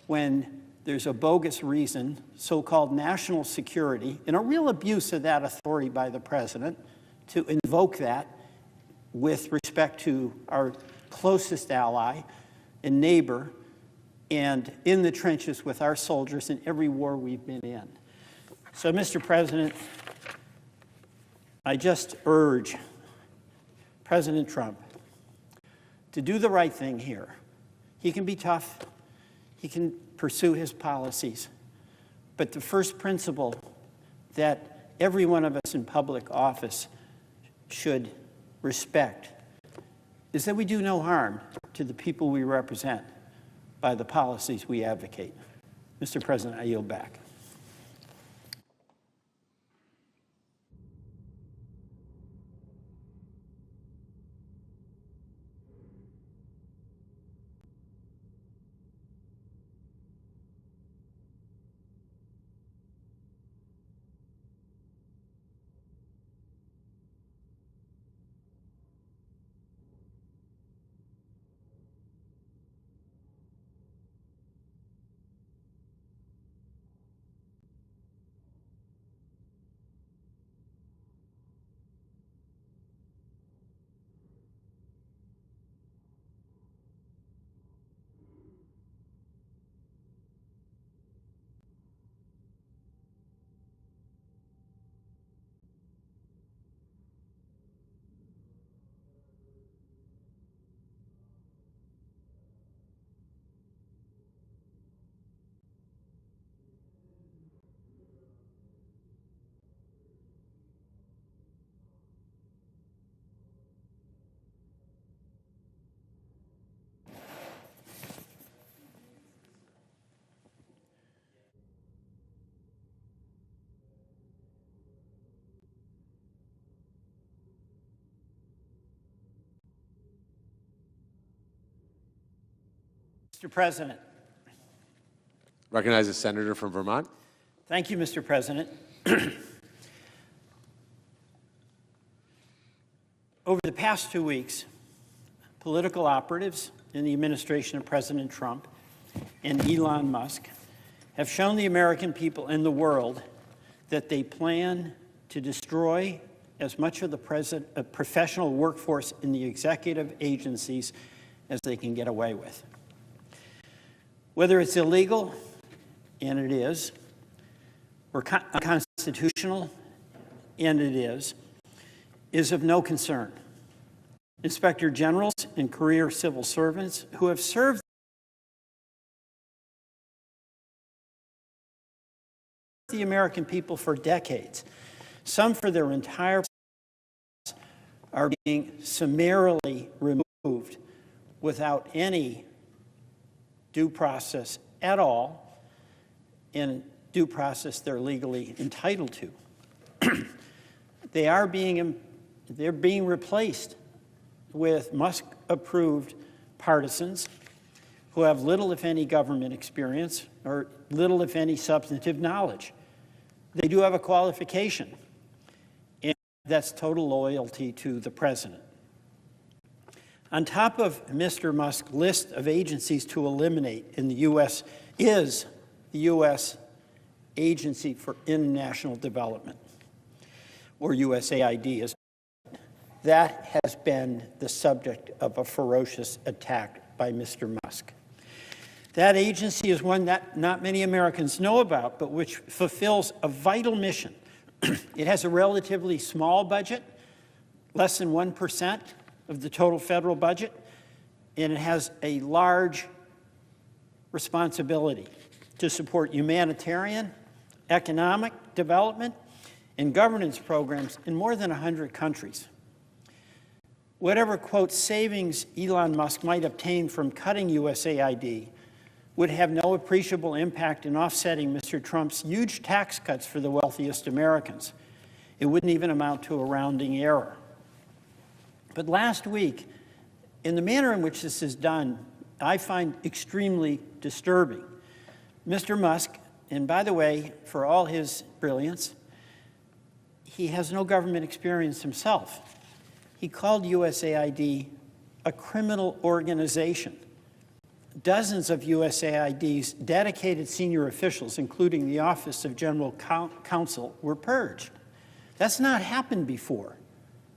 when there's a bogus reason, so-called national security, and a real abuse of that authority by the President to invoke that with respect to our closest ally and neighbor and in the trenches with our soldiers in every war we've been in. So, Mr. President, I just urge President Trump to do the right thing here. He can be tough. He can pursue his policies. But the first principle that every one of us in public office should respect is that we do no harm to the people we represent by the policies we advocate. Mr. President, I yield back. Mr. President. Recognize the senator from Vermont. Thank you, Mr. President. Over the past 2 weeks, political operatives in the administration of President Trump and Elon Musk have shown the American people and the world that they plan to destroy as much of the professional workforce in the executive agencies as they can get away with. Whether it's illegal, and it is, or unconstitutional, and it is of no concern. Inspector generals and career civil servants who have served the American people for decades, some for their entire lives, are being summarily removed without any due process at all, in due process they're legally entitled to. They're being replaced with Musk-approved partisans who have little, if any, government experience or little, if any, substantive knowledge. They do have a qualification, and that's total loyalty to the president. On top of Mr. Musk's list of agencies to eliminate in the U.S. is the U.S. Agency for International Development, or USAID. That has been the subject of a ferocious attack by Mr. Musk. That agency is one that not many Americans know about, but which fulfills a vital mission. It has a relatively small budget, less than 1% of the total federal budget, and it has a large responsibility to support humanitarian, economic development, and governance programs in more than 100 countries. Whatever, quote, savings Elon Musk might obtain from cutting USAID would have no appreciable impact in offsetting Mr. Trump's huge tax cuts for the wealthiest Americans. It wouldn't even amount to a rounding error. But last week, in the manner in which this is done, I find extremely disturbing. Mr. Musk, and by the way, for all his brilliance, he has no government experience himself. He called USAID a criminal organization. Dozens of USAID's dedicated senior officials, including the Office of General Counsel, were purged. That's not happened before.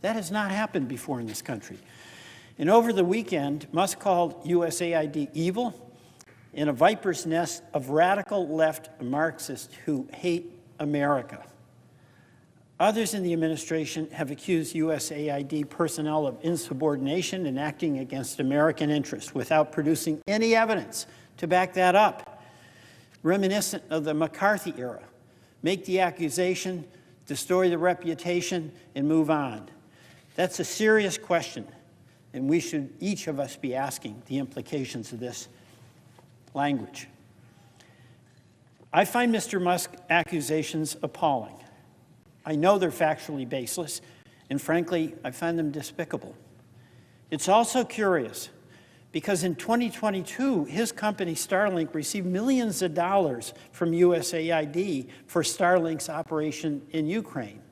That has not happened before in this country. And over the weekend, Musk called USAID evil and a viper's nest of radical left Marxists who hate America. Others in the administration have accused USAID personnel of insubordination and acting against American interests without producing any evidence to back that up. Reminiscent of the McCarthy era, make the accusation, destroy the reputation, and move on. That's a serious question, and we should, each of us, be asking the implications of this language. I find Mr. Musk's accusations appalling. I know they're factually baseless, and frankly, I find them despicable. It's also curious because in 2022, his company Starlink received millions of dollars from USAID for Starlink's operation in Ukraine,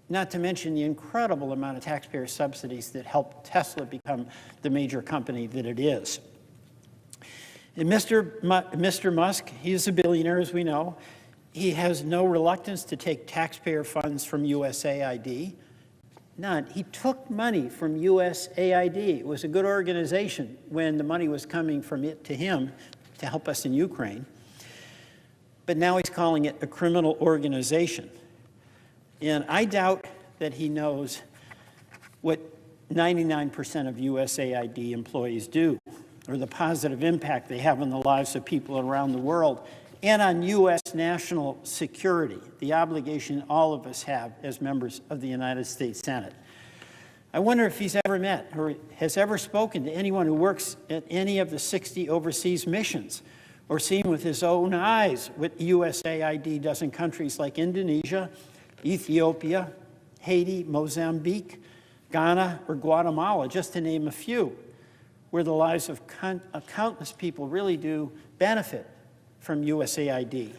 not to mention the incredible amount of taxpayer subsidies that helped Tesla become the major company that it is. And Mr. Musk, he's a billionaire, as we know. He has no reluctance to take taxpayer funds from USAID. None. He took money from USAID. It was a good organization when the money was coming from it to him to help us in Ukraine. But now he's calling it a criminal organization. And I doubt that he knows what 99% of USAID employees do, or the positive impact they have on the lives of people around the world, and on U.S. national security, the obligation all of us have as members of the United States Senate. I wonder if he's ever met or has ever spoken to anyone who works at any of the 60 overseas missions, or seen with his own eyes what USAID does in countries like Indonesia, Ethiopia, Haiti, Mozambique, Ghana, or Guatemala, just to name a few, where the lives of countless people really do benefit from USAID.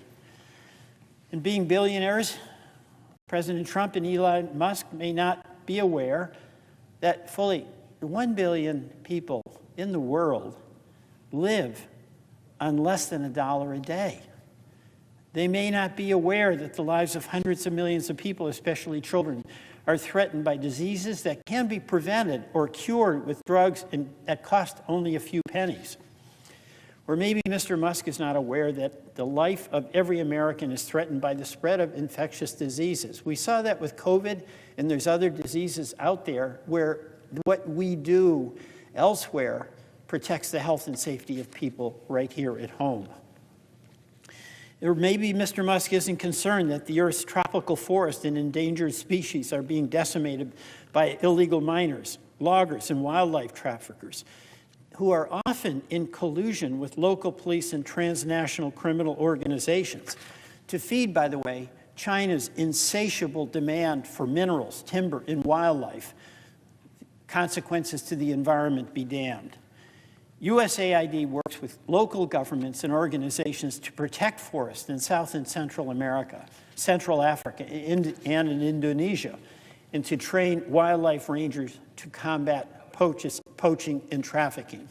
And being billionaires, President Trump and Elon Musk may not be aware that fully 1 billion people in the world live on less than $1 a day. They may not be aware that the lives of hundreds of millions of people, especially children, are threatened by diseases that can be prevented or cured with drugs that cost only a few pennies. Or maybe Mr. Musk is not aware that the life of every American is threatened by the spread of infectious diseases. We saw that with COVID, and there's other diseases out there where what we do elsewhere protects the health and safety of people right here at home. Or maybe Mr. Musk isn't concerned that the Earth's tropical forest and endangered species are being decimated by illegal miners, loggers, and wildlife traffickers, who are often in collusion with local police and transnational criminal organizations to feed, by the way, China's insatiable demand for minerals, timber, and wildlife. Consequences to the environment be damned. USAID works with local governments and organizations to protect forests in South and Central America, Central Africa, and in Indonesia, and to train wildlife rangers to combat poaching and trafficking.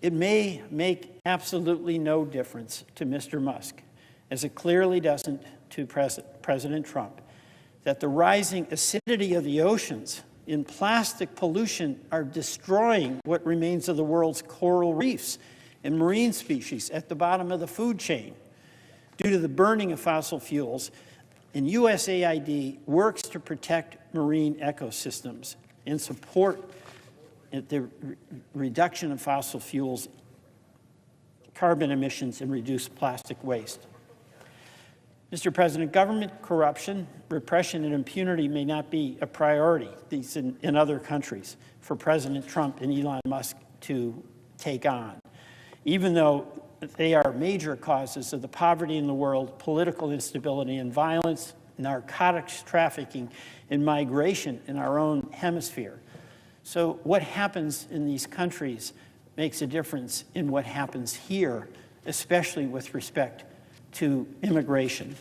It may make absolutely no difference to Mr. Musk, as it clearly doesn't to President Trump, that the rising acidity of the oceans in plastic pollution are destroying what remains of the world's coral reefs and marine species at the bottom of the food chain due to the burning of fossil fuels. And USAID works to protect marine ecosystems and support the reduction of fossil fuels, carbon emissions, and reduce plastic waste. Mr. President, government corruption, repression, and impunity may not be a priority in other countries for President Trump and Elon Musk to take on, even though they are major causes of the poverty in the world, political instability and violence, narcotics trafficking, and migration in our own hemisphere. So what happens in these countries makes a difference in what happens here, especially with respect to immigration.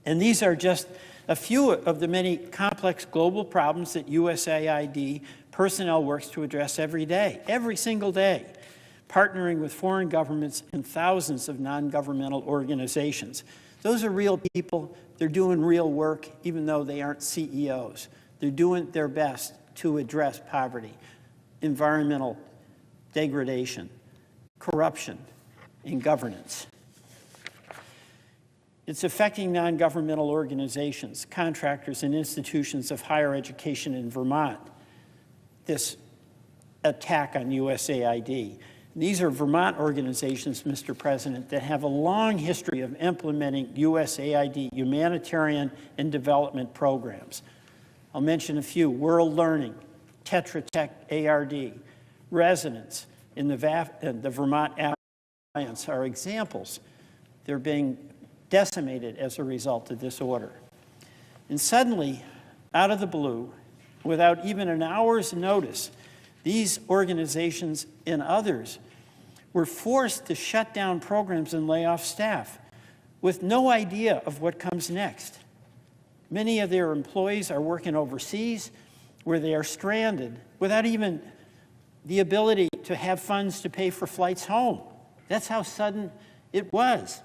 And these are just a few of the many complex global problems that USAID personnel works to address every day, every single day, partnering with foreign governments and thousands of non-governmental organizations. Those are real people. They're doing real work, even though they aren't CEOs. They're doing their best to address poverty, environmental degradation, corruption, and governance. It's affecting non-governmental organizations, contractors, and institutions of higher education in Vermont, this attack on USAID. These are Vermont organizations, Mr. President, that have a long history of implementing USAID humanitarian and development programs. I'll mention a few: World Learning, Tetra Tech ARD, Residents in the Vermont Alliance are examples. They're being decimated as a result of this order. And suddenly, out of the blue, without even an hour's notice, these organizations and others were forced to shut down programs and lay off staff with no idea of what comes next. Many of their employees are working overseas where they are stranded without even the ability to have funds to pay for flights home. That's how sudden it was.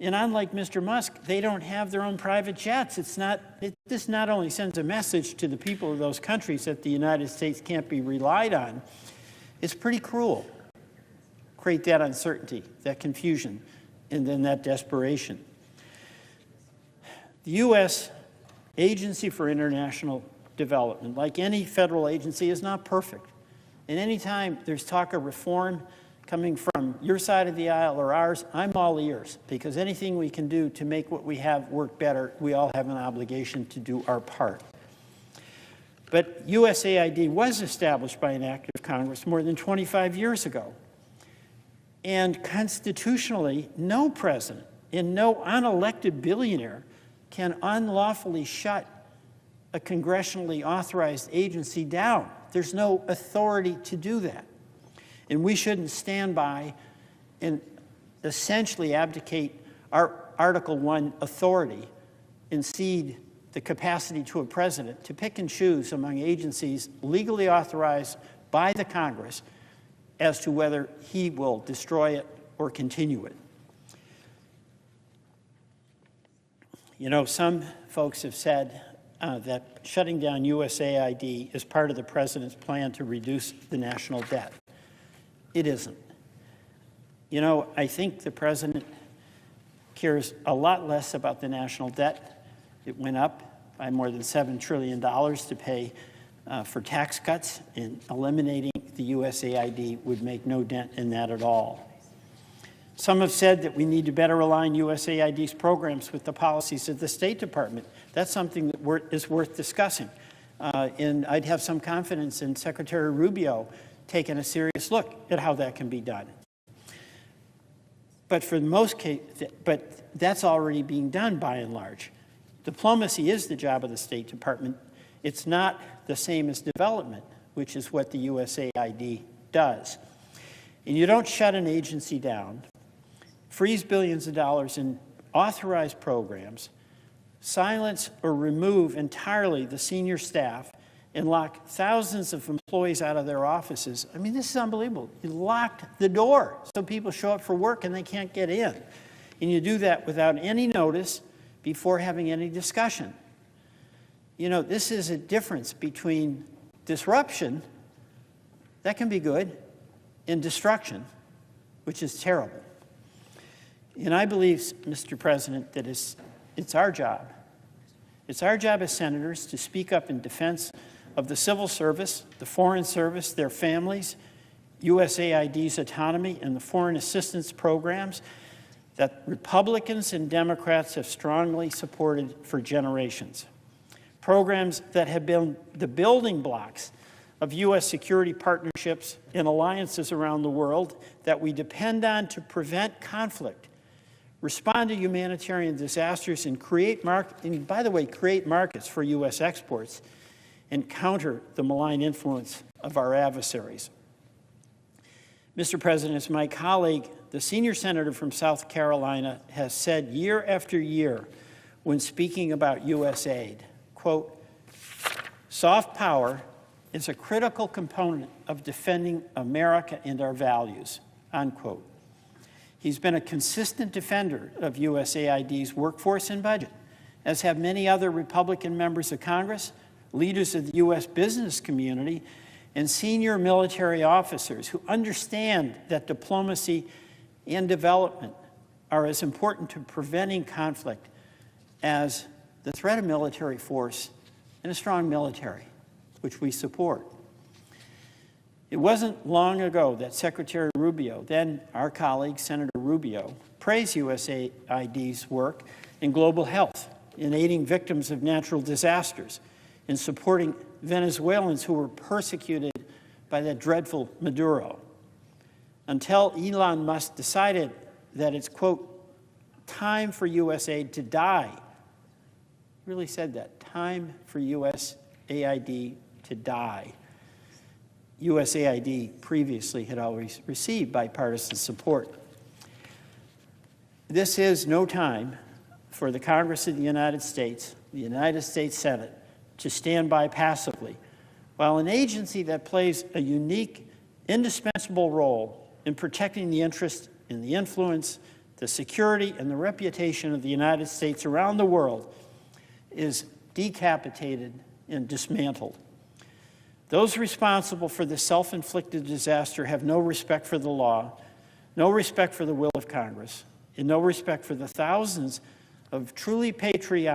And unlike Mr. Musk, they don't have their own private jets. This not only sends a message to the people of those countries that the United States can't be relied on, it's pretty cruel. Create that uncertainty, that confusion, and then that desperation. The U.S. Agency for International Development, like any federal agency, is not perfect. And anytime there's talk of reform coming from your side of the aisle or ours, I'm all ears, because anything we can do to make what we have work better, we all have an obligation to do our part. But USAID was established by an act of Congress more than 25 years ago. And constitutionally, no president and no unelected billionaire can unlawfully shut a congressionally authorized agency down. There's no authority to do that. And we shouldn't stand by and essentially abdicate our Article I authority and cede the capacity to a president to pick and choose among agencies legally authorized by the Congress as to whether he will destroy it or continue it. You know, some folks have said that shutting down USAID is part of the president's plan to reduce the national debt. It isn't. You know, I think the president cares a lot less about the national debt. It went up by more than $7 trillion to pay for tax cuts, and eliminating the USAID would make no dent in that at all. Some have said that we need to better align USAID's programs with the policies of the State Department. That's something that is worth discussing. And I'd have some confidence in Secretary Rubio taking a serious look at how that can be done. But for the most case, that's already being done by and large. Diplomacy is the job of the State Department. It's not the same as development, which is what the USAID does. And you don't shut an agency down, freeze billions of dollars in authorized programs, silence or remove entirely the senior staff, and lock thousands of employees out of their offices. I mean, this is unbelievable. You locked the door so people show up for work and they can't get in. And you do that without any notice before having any discussion. You know, this is a difference between disruption, that can be good, and destruction, which is terrible. And I believe, Mr. President, that it's our job. It's our job as senators to speak up in defense of the civil service, the foreign service, their families, USAID's autonomy, and the foreign assistance programs that Republicans and Democrats have strongly supported for generations. Programs that have been the building blocks of U.S. security partnerships and alliances around the world that we depend on to prevent conflict, respond to humanitarian disasters, and create markets for U.S. exports and counter the malign influence of our adversaries. Mr. President, as my colleague, the senior senator from South Carolina, has said year after year when speaking about USAID, quote, soft power is a critical component of defending America and our values, unquote. He's been a consistent defender of USAID's workforce and budget, as have many other Republican members of Congress, leaders of the U.S. business community, and senior military officers who understand that diplomacy and development are as important to preventing conflict as the threat of military force and a strong military, which we support. It wasn't long ago that Secretary Rubio, then our colleague Senator Rubio, praised USAID's work in global health, in aiding victims of natural disasters, in supporting Venezuelans who were persecuted by that dreadful Maduro, until Elon Musk decided that it's, quote, time for USAID to die. Really said that, time for USAID to die. USAID previously had always received bipartisan support. This is no time for the Congress of the United States Senate, to stand by passively, while an agency that plays a unique, indispensable role in protecting the interest and the influence, the security, and the reputation of the United States around the world is decapitated and dismantled. Those responsible for the self-inflicted disaster have no respect for the law, no respect for the will of Congress, and no respect for the thousands of truly patriotic